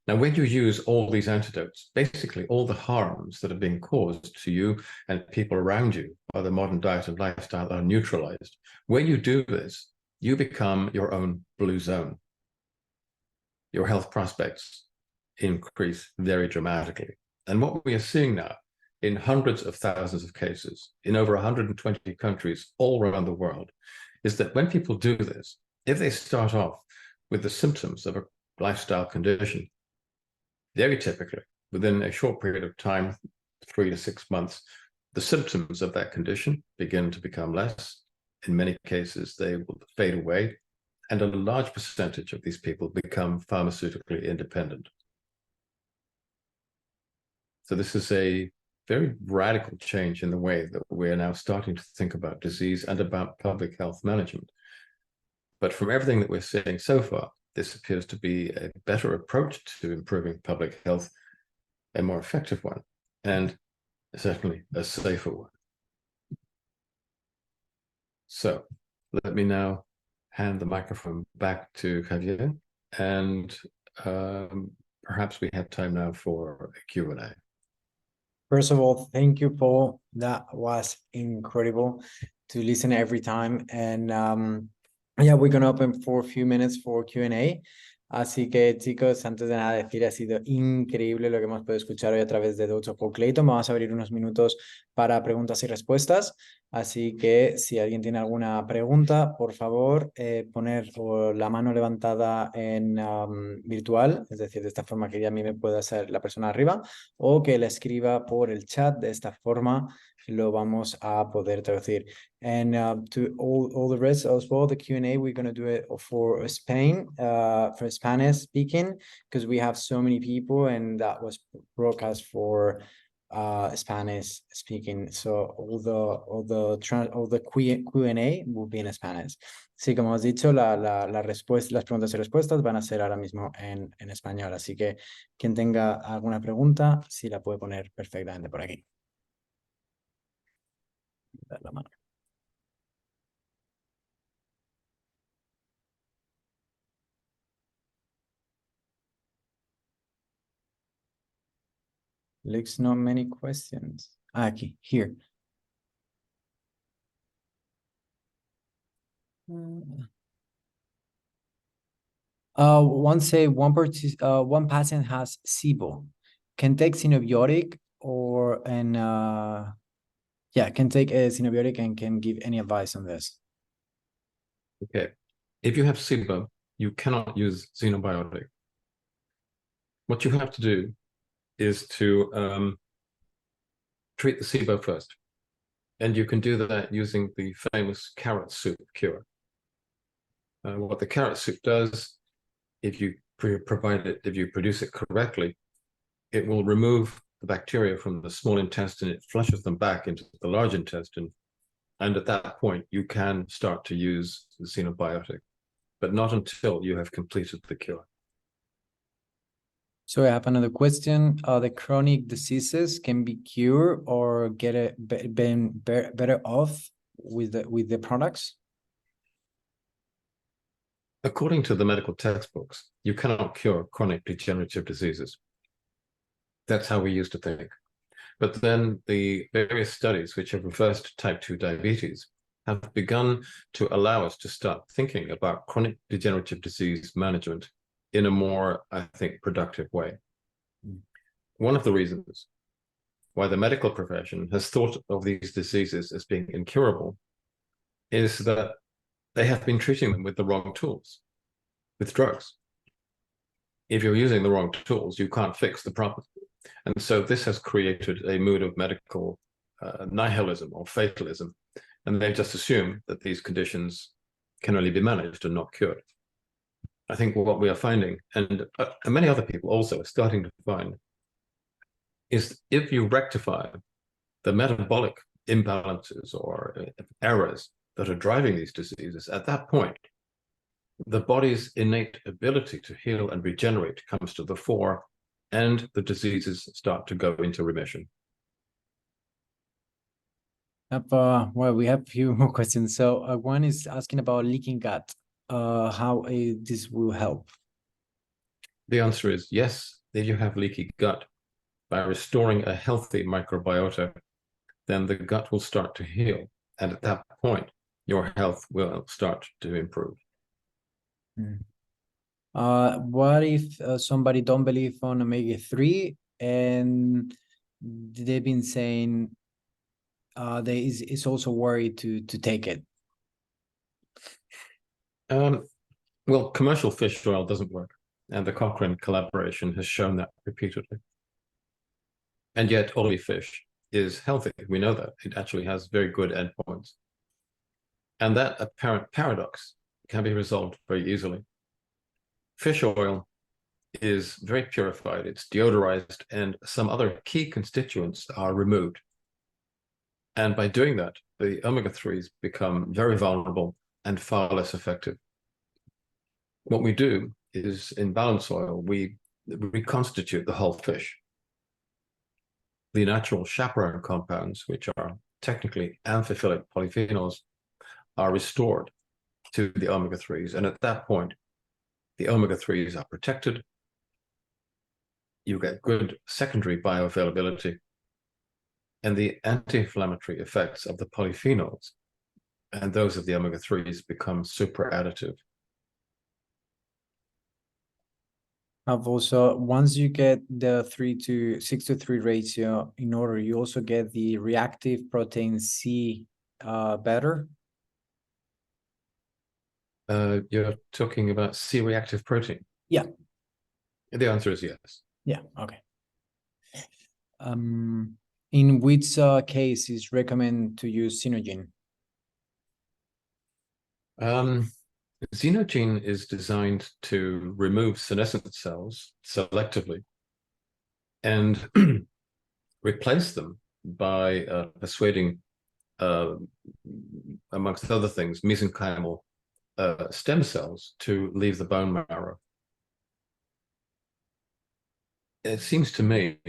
Now, when you use all these antidotes, basically all the harms that are being caused to you and people around you by the modern diet and lifestyle are neutralized. When you do this, you become your own blue zone. Your health prospects increase very dramatically. And what we are seeing now in hundreds of thousands of cases in over 120 countries all around the world is that when people do this, if they start off with the symptoms of a lifestyle condition, very typically within a short period of time, 3 to 6 months, the symptoms of that condition begin to become less. In many cases, they will fade away, and a large percentage of these people become pharmaceutically independent. So this is a very radical change in the way that we're now starting to think about disease and about public health management. But from everything that we're seeing so far, this appears to be a better approach to improving public health, a more effective one, and certainly a safer one. So let me now hand the microphone back to Javier, and perhaps we have time now for a Q&A.
First of all, thank you, Paul. That was incredible to listen every time. And yeah, we're going to open for a few minutes for Q&A. Así que, chicos, antes de nada decir, ha sido increíble lo que hemos podido escuchar hoy a través de Dr. Paul Clayton. Vamos a abrir unos minutos para preguntas y respuestas. Así que si alguien tiene alguna pregunta, por favor, poner la mano levantada en virtual, es decir, de esta forma que ya a mí me pueda hacer la persona arriba, o que la escriba por el chat. De esta forma lo vamos a poder traducir. And to all the rest as well, the Q&A, we're going to do it for Spain, for Spanish speaking, because we have so many people, and that was broadcast for Spanish speaking. So all the Q&A will be in Spanish. Sí, como has dicho, las preguntas y respuestas van a ser ahora mismo en español. Así que quien tenga alguna pregunta, sí la puede poner perfectamente por aquí. Dar la mano. Looks not many questions. Aquí, here. One patient has SIBO, can take symbiotic or can take a symbiotic and can give any advice on this.
Okay, if you have SIBO, you cannot use xenobiotic. What you have to do is to treat the SIBO first. And you can do that using the famous carrot soup cure. What the carrot soup does, if you if you produce it correctly, it will remove the bacteria from the small intestine. It flushes them back into the large intestine. And at that point, you can start to use the xenobiotic, but not until you have completed the cure.
So I have another question. The chronic diseases can be cured or get better off with the products?
According to the medical textbooks, you cannot cure chronic degenerative diseases. That's how we used to think. But then the various studies which have reversed type 2 diabetes have begun to allow us to start thinking about chronic degenerative disease management in a more, I think, productive way. One of the reasons why the medical profession has thought of these diseases as being incurable is that they have been treating them with the wrong tools, with drugs. If you're using the wrong tools, you can't fix the problem. And so this has created a mood of medical nihilism or fatalism. And they just assume that these conditions can only be managed and not cured. I think what we are finding, and many other people also are starting to find, is if you rectify the metabolic imbalances or errors that are driving these diseases, at that point, the body's innate ability to heal and regenerate comes to the fore, and the diseases start to go into remission.
Well, we have a few more questions. So one is asking about leaking gut, how this will help.
The answer is yes. If you have leaky gut, by restoring a healthy microbiota, then the gut will start to heal. And at that point, your health will start to improve.
What if somebody don't believe on omega-3 and they've been saying is also worried to take it?
Well, commercial fish oil doesn't work, and the Cochrane collaboration has shown that repeatedly. And yet, oily fish is healthy. We know that. It actually has very good endpoints. And that apparent paradox can be resolved very easily. Fish oil is very purified, it's deodorized, and some other key constituents are removed. And by doing that, the omega-3s become very vulnerable and far less effective. What we do is, in balance oil, we reconstitute the whole fish. The natural chaperone compounds, which are technically amphiphilic polyphenols, are restored to the omega-3s. And at that point, the omega-3s are protected. You get good secondary bioavailability, and the anti-inflammatory effects of the polyphenols and those of the omega-3s become super additive.
I've also, once you get the 6:3 ratio in order, you also get the reactive protein C better.
You're talking about C-reactive protein?
Yeah.
The answer is yes.
Yeah, okay. In which case is recommend to use Xenogene?
Xenogene is designed to remove senescent cells selectively and replace them by persuading, amongst other things, mesenchymal stem cells to leave the bone marrow. It seems to me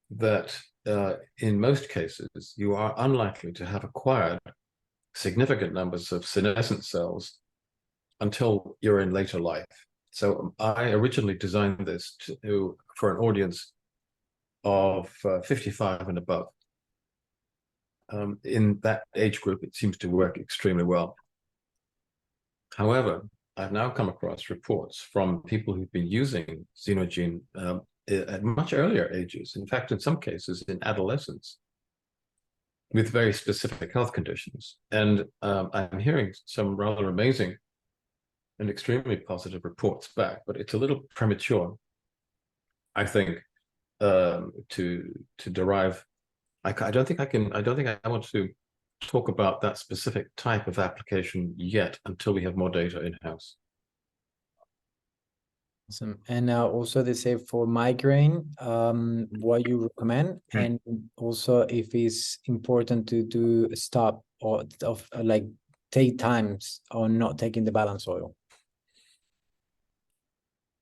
that in most cases, you are unlikely to have acquired significant numbers of senescent cells until you're in later life. So I originally designed this for an audience of 55 and above. In that age group, it seems to work extremely well. However, I've now come across reports from people who've been using Xenogene at much earlier ages, in fact, in some cases in adolescence, with very specific health conditions. And I'm hearing some rather amazing and extremely positive reports back, but it's a little premature, I think, to derive. I don't think I want to talk about that specific type of application yet until we have more data in-house.
Awesome. And also they say for migraine, what you recommend, and also if it's important to do a stop or of like take times on not taking the balance oil.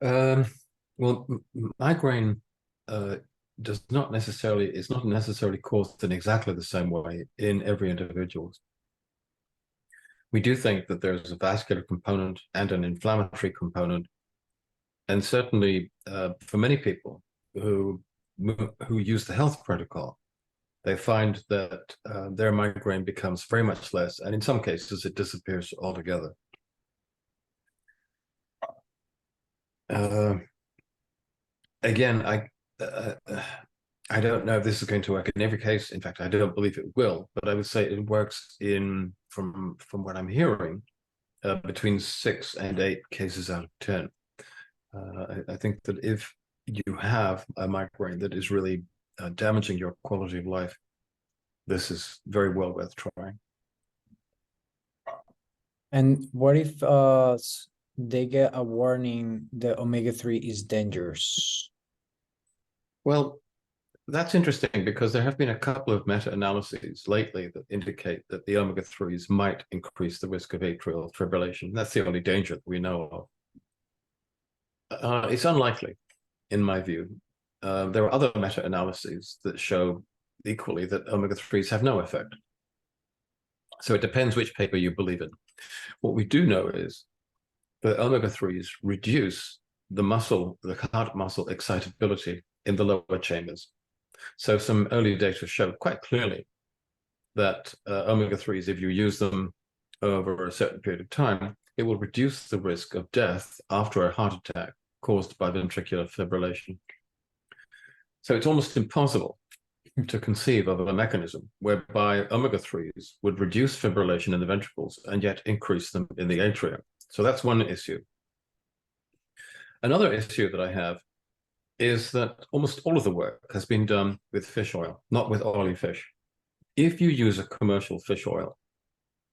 Well, migraine is not necessarily caused in exactly the same way in every individual. We do think that there's a vascular component and an inflammatory component, and certainly for many people who use the health protocol, they find that their migraine becomes very much less, and in some cases it disappears altogether. Again, I don't know if this is going to work in every case. In fact, I don't believe it will, but I would say it works from what I'm hearing, between 6 and 8 cases out of 10. I think that if you have a migraine that is really damaging your quality of life, this is very well worth trying.
And what if they get a warning that omega-3 is dangerous?
Well, that's interesting because there have been a couple of meta-analyses lately that indicate that the omega-3s might increase the risk of atrial fibrillation. That's the only danger that we know of. It's unlikely, in my view. There are other meta-analyses that show equally that omega-3s have no effect. So it depends which paper you believe in. What we do know is that omega-3s reduce the heart muscle excitability in the lower chambers. So some early data showed quite clearly that omega-3s, if you use them over a certain period of time, it will reduce the risk of death after a heart attack caused by ventricular fibrillation. So it's almost impossible to conceive of a mechanism whereby omega-3s would reduce fibrillation in the ventricles and yet increase them in the atria. So that's one issue. Another issue that I have is that almost all of the work has been done with fish oil, not with oily fish. If you use a commercial fish oil,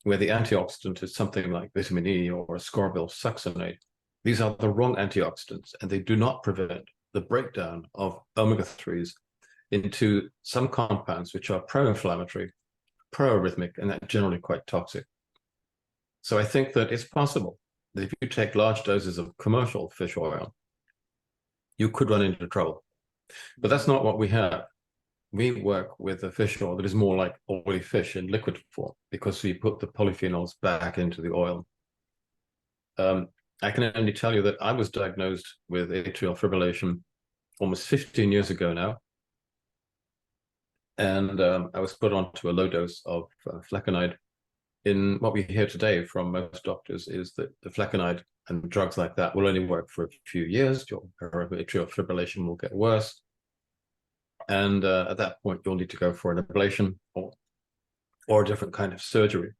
where the antioxidant is something like vitamin E or ascorbyl succinate, these are the wrong antioxidants, and they do not prevent the breakdown of omega-3s into some compounds which are pro-inflammatory, pro-arrhythmic, and generally quite toxic. So I think that it's possible that if you take large doses of commercial fish oil, you could run into trouble. But that's not what we have. We work with a fish oil that is more like oily fish in liquid form because we put the polyphenols back into the oil. I can only tell you that I was diagnosed with atrial fibrillation almost 15 years ago now. And I was put onto a low dose of flecainide. In what we hear today from most doctors is that the flecainide and drugs like that will only work for a few years. Your atrial fibrillation will get worse. And at that point, you'll need to go for an ablation or a different kind of surgery.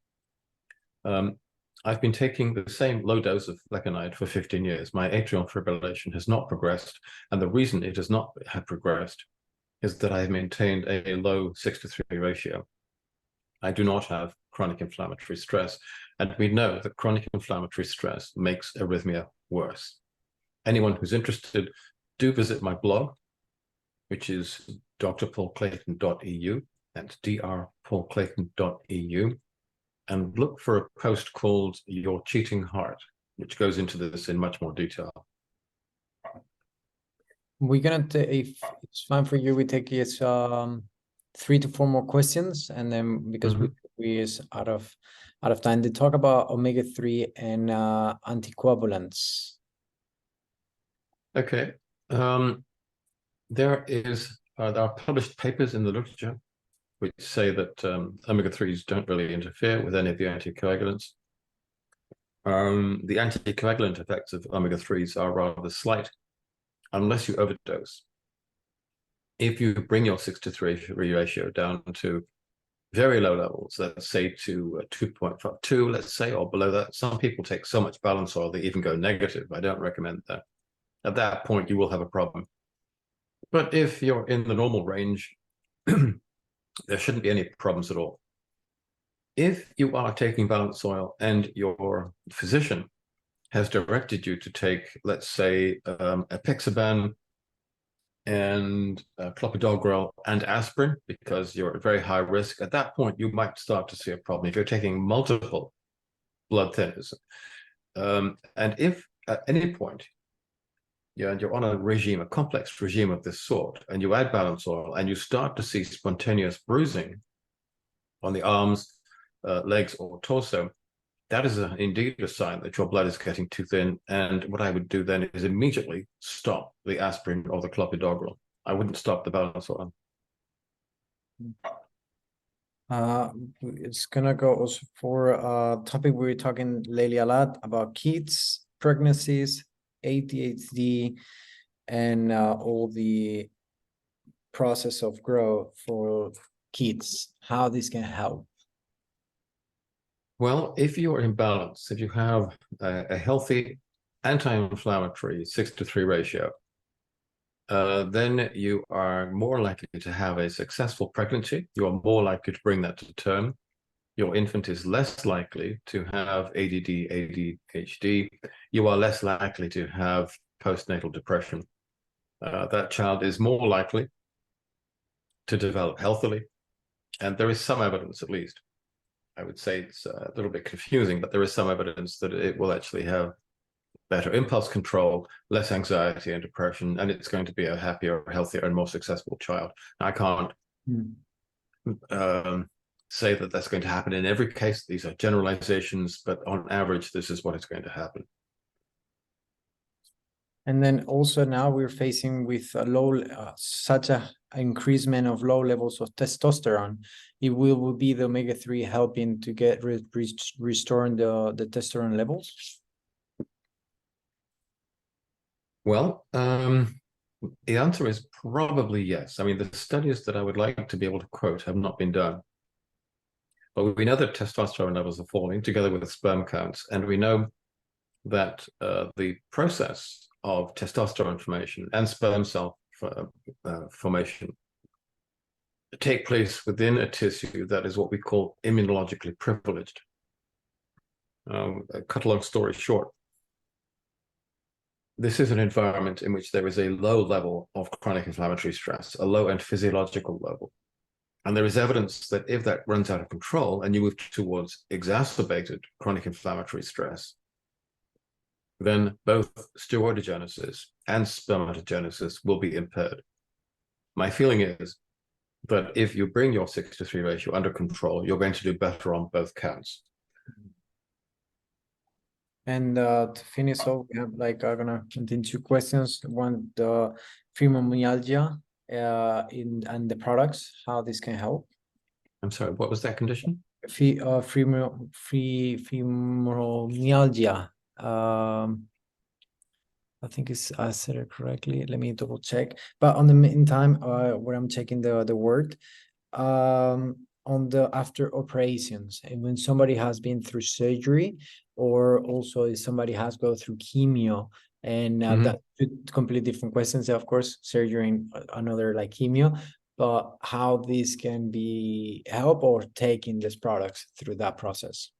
I've been taking the same low dose of flecainide for 15 years. My atrial fibrillation has not progressed. And the reason it has not have progressed is that I have maintained a low 6:3 ratio. I do not have chronic inflammatory stress. And we know that chronic inflammatory stress makes arrhythmia worse. Anyone who's interested, do visit my blog, which is drpaulclayton.eu. That's drpaulclayton.eu. And look for a post called Your Cheating Heart, which goes into this in much more detail.
We're gonna if it's fine for you, we take 3 to 4 more questions, and then because we is out of time. They talk about omega-3 and anticoagulants.
Okay. There are published papers in the literature which say that omega-3s don't really interfere with any of the anticoagulants. The anticoagulant effects of omega-3s are rather slight, unless you overdose. If you bring your 6:3 ratio down to very low levels, let's say to 2.52, let's say, or below that, some people take so much balance oil they even go negative. I don't recommend that. At that point, you will have a problem. But if you're in the normal range, there shouldn't be any problems at all. If you are taking balanced soil and your physician has directed you to take, let's say, apixaban and clopidogrel and aspirin because you're at very high risk, at that point, you might start to see a problem. If you're taking multiple blood thinners, and if at any point you're on a regime, a complex regime of this sort, and you add balanced oil and you start to see spontaneous bruising on the arms, legs, or torso, that is indeed a sign that your blood is getting too thin. And what I would do then is immediately stop the aspirin or the clopidogrel. I wouldn't stop the balanced oil.
It's gonna go also for a topic we were talking lately a lot about kids, pregnancies, ADHD, and all the process of growth for kids, how this can help.
Well, if you're in balance, if you have a healthy anti-inflammatory 6:3 ratio, then you are more likely to have a successful pregnancy. You are more likely to bring that to term. Your infant is less likely to have ADD, ADHD. You are less likely to have postnatal depression. That child is more likely to develop healthily. And there is some evidence, at least. I would say it's a little bit confusing, but there is some evidence that it will actually have better impulse control, less anxiety and depression, and it's going to be a happier, healthier, and more successful child. I can't say that that's going to happen in every case. These are generalizations, but on average, this is what is going to happen.
And then also now we're facing with a low, such a increasement of low levels of testosterone. It will be the omega-3 helping to get restoring the testosterone levels?
Well, the answer is probably yes. I mean, the studies that I would like to be able to quote have not been done. But we know that testosterone levels are falling together with the sperm counts, and we know that the process of testosterone formation and sperm cell formation take place within a tissue that is what we call immunologically privileged. Cut a long story short, this is an environment in which there is a low level of chronic inflammatory stress, a low and physiological level. And there is evidence that if that runs out of control and you move towards exacerbated chronic inflammatory stress, then both steroidogenesis and spermatogenesis will be impaired. My feeling is that if you bring your 6:3 ratio under control, you're going to do better on both counts.
And to finish off, we have like I'm gonna continue 2 questions. One, the fibromyalgia and the products, how this can help.
I'm sorry, what was that condition?
Fibromyalgia. I think I said it correctly. Let me double check. But on the meantime, where I'm checking the word, on the after operations, and when somebody has been through surgery, or also if somebody has go through chemio, and that two completely different questions, of course, surgery and another like chemio, but how this can be help or taking these products through that process.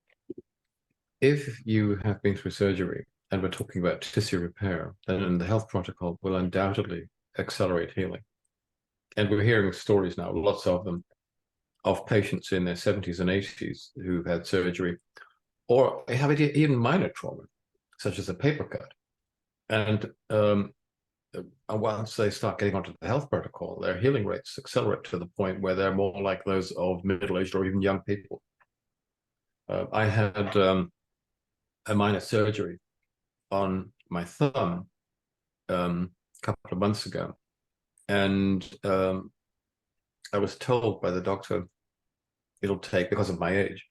If you have been through surgery and we're talking about tissue repair, then the health protocol will undoubtedly accelerate healing. And we're hearing stories now, lots of them, of patients in their 70s and 80s who've had surgery, or they have even minor trauma, such as a paper cut. And once they start getting onto the health protocol, their healing rates accelerate to the point where they're more like those of middle-aged or even young people. I had a minor surgery on my thumb a couple of months ago, and I was told by the doctor, it'll take, because of my age,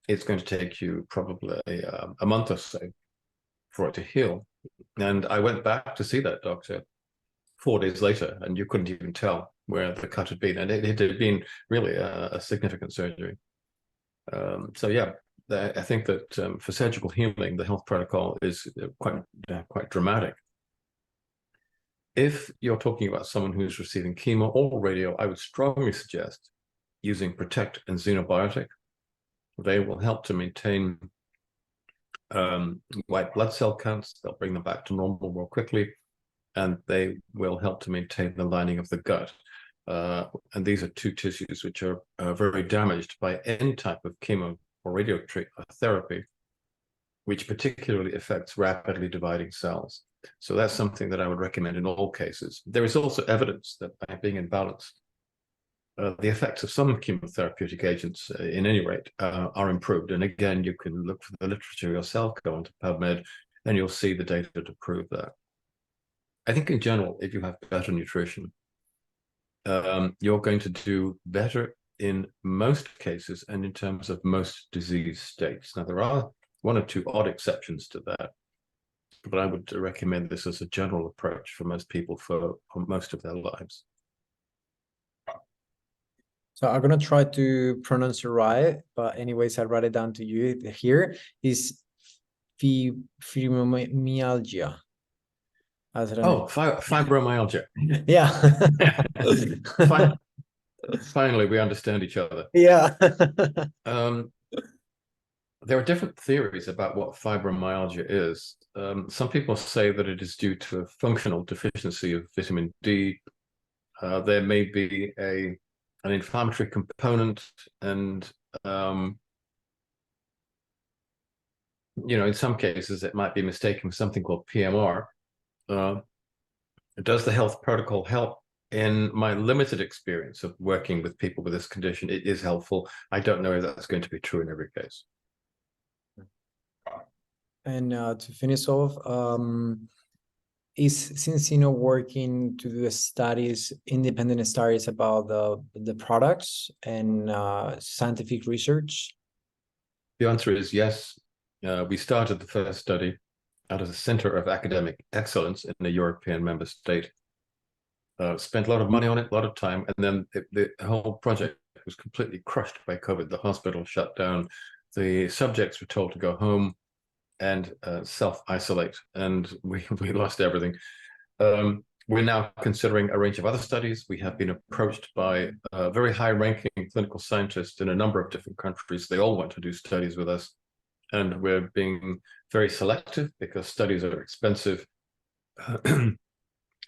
it's going to take you probably a month or so for it to heal. And I went back to see that doctor 4 days later, and you couldn't even tell where the cut had been. And it had been really a significant surgery. So yeah, I think that for surgical healing, the health protocol is quite dramatic. If you're talking about someone who's receiving chemo or radio, I would strongly suggest using Protect and Xenobiotic. They will help to maintain white blood cell counts. They'll bring them back to normal more quickly, and they will help to maintain the lining of the gut. And these are two tissues which are very damaged by any type of chemo or radiotherapy, which particularly affects rapidly dividing cells. So that's something that I would recommend in all cases. There is also evidence that by being in balance, the effects of some chemotherapeutic agents, in any rate, are improved. And again, you can look for the literature yourself, go onto PubMed, and you'll see the data to prove that. I think in general, if you have better nutrition, you're going to do better in most cases and in terms of most disease states. Now, there are one or two odd exceptions to that, but I would recommend this as a general approach for most people for most of their lives.
So I'm gonna try to pronounce it right, but anyways, I'll write it down to you here. Is fibromyalgia.
Oh, fibromyalgia.
Yeah.
Finally, we understand each other.
Yeah.
There are different theories about what fibromyalgia is. Some people say that it is due to a functional deficiency of vitamin D. There may be an inflammatory component, and in some cases it might be mistaken for something called PMR. Does the health protocol help? In my limited experience of working with people with this condition, it is helpful. I don't know if that's going to be true in every case.
And to finish off, is Cincino working to do the studies, independent studies about the products and scientific research?
The answer is yes. We started the first study out of the Center of Academic Excellence in a European member state. Spent a lot of money on it, a lot of time, and then the whole project was completely crushed by COVID. The hospital shut down. The subjects were told to go home and self-isolate, and we lost everything. We're now considering a range of other studies. We have been approached by very high-ranking clinical scientists in a number of different countries. They all want to do studies with us, and we're being very selective because studies are expensive.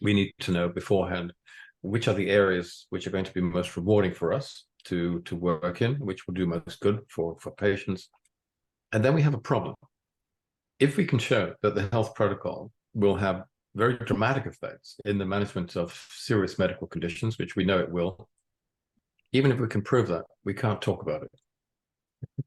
We need to know beforehand which are the areas which are going to be most rewarding for us to work in, which will do most good for patients. And then we have a problem. If we can show that the health protocol will have very dramatic effects in the management of serious medical conditions, which we know it will, even if we can prove that, we can't talk about it.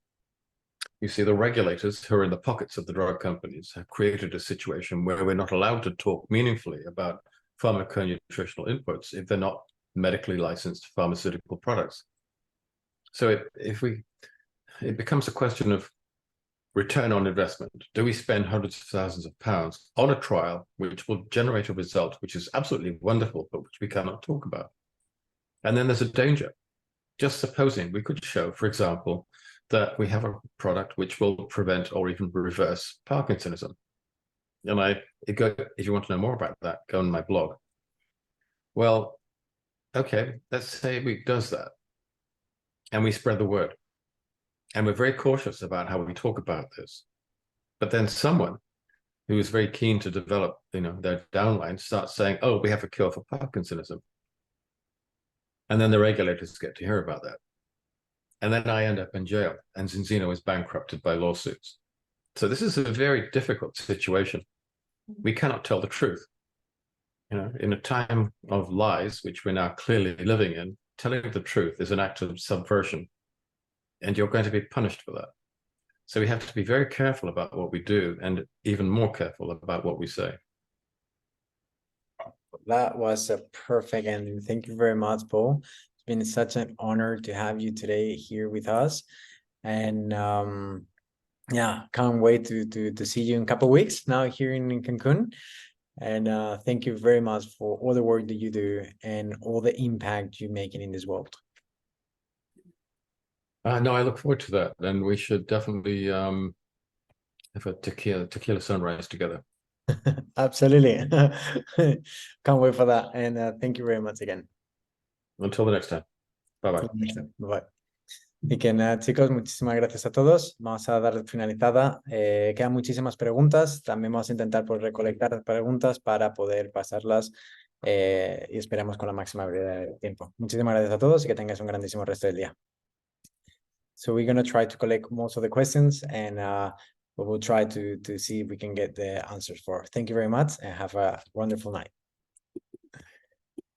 You see, the regulators who are in the pockets of the drug companies have created a situation where we're not allowed to talk meaningfully about pharmaconutritional inputs if they're not medically licensed pharmaceutical products. So it becomes a question of return on investment. Do we spend hundreds of thousands of pounds on a trial which will generate a result which is absolutely wonderful, but which we cannot talk about? And then there's a danger. Just supposing we could show, for example, that we have a product which will prevent or even reverse Parkinsonism. And if you want to know more about that, go on my blog. Well, okay, let's say it does that, and we spread the word. And we're very cautious about how we talk about this. But then someone who is very keen to develop, their downline starts saying, oh, we have a cure for Parkinsonism. And then the regulators get to hear about that. And then I end up in jail, and Cincino is bankrupted by lawsuits. So this is a very difficult situation. We cannot tell the truth. In a time of lies, which we're now clearly living in, telling the truth is an act of subversion, and you're going to be punished for that. So we have to be very careful about what we do, and even more careful about what we say.
That was a perfect ending. Thank you very much, Paul. It's been such an honor to have you today here with us. And yeah, can't wait to see you in a couple of weeks now here in Cancun. And thank you very much for all the work that you do and all the impact you're making in this world.
No, I look forward to that. And we should definitely have a tequila sunrise together.
Absolutely. Can't wait for that. And thank you very much again.
Until the next time. Bye-bye.
Bye-bye.
Y que nada, chicos, muchísimas gracias a todos. Vamos a dar finalizada. Quedan muchísimas preguntas. También vamos a intentar pues, recolectar preguntas para poder pasarlas y esperamos con la máxima brevedad de tiempo. Muchísimas gracias a todos y que tengáis un grandísimo resto del día. So we're going to try to collect most of the questions and we will try to see if we can get the answers for. Thank you very much and have a wonderful night.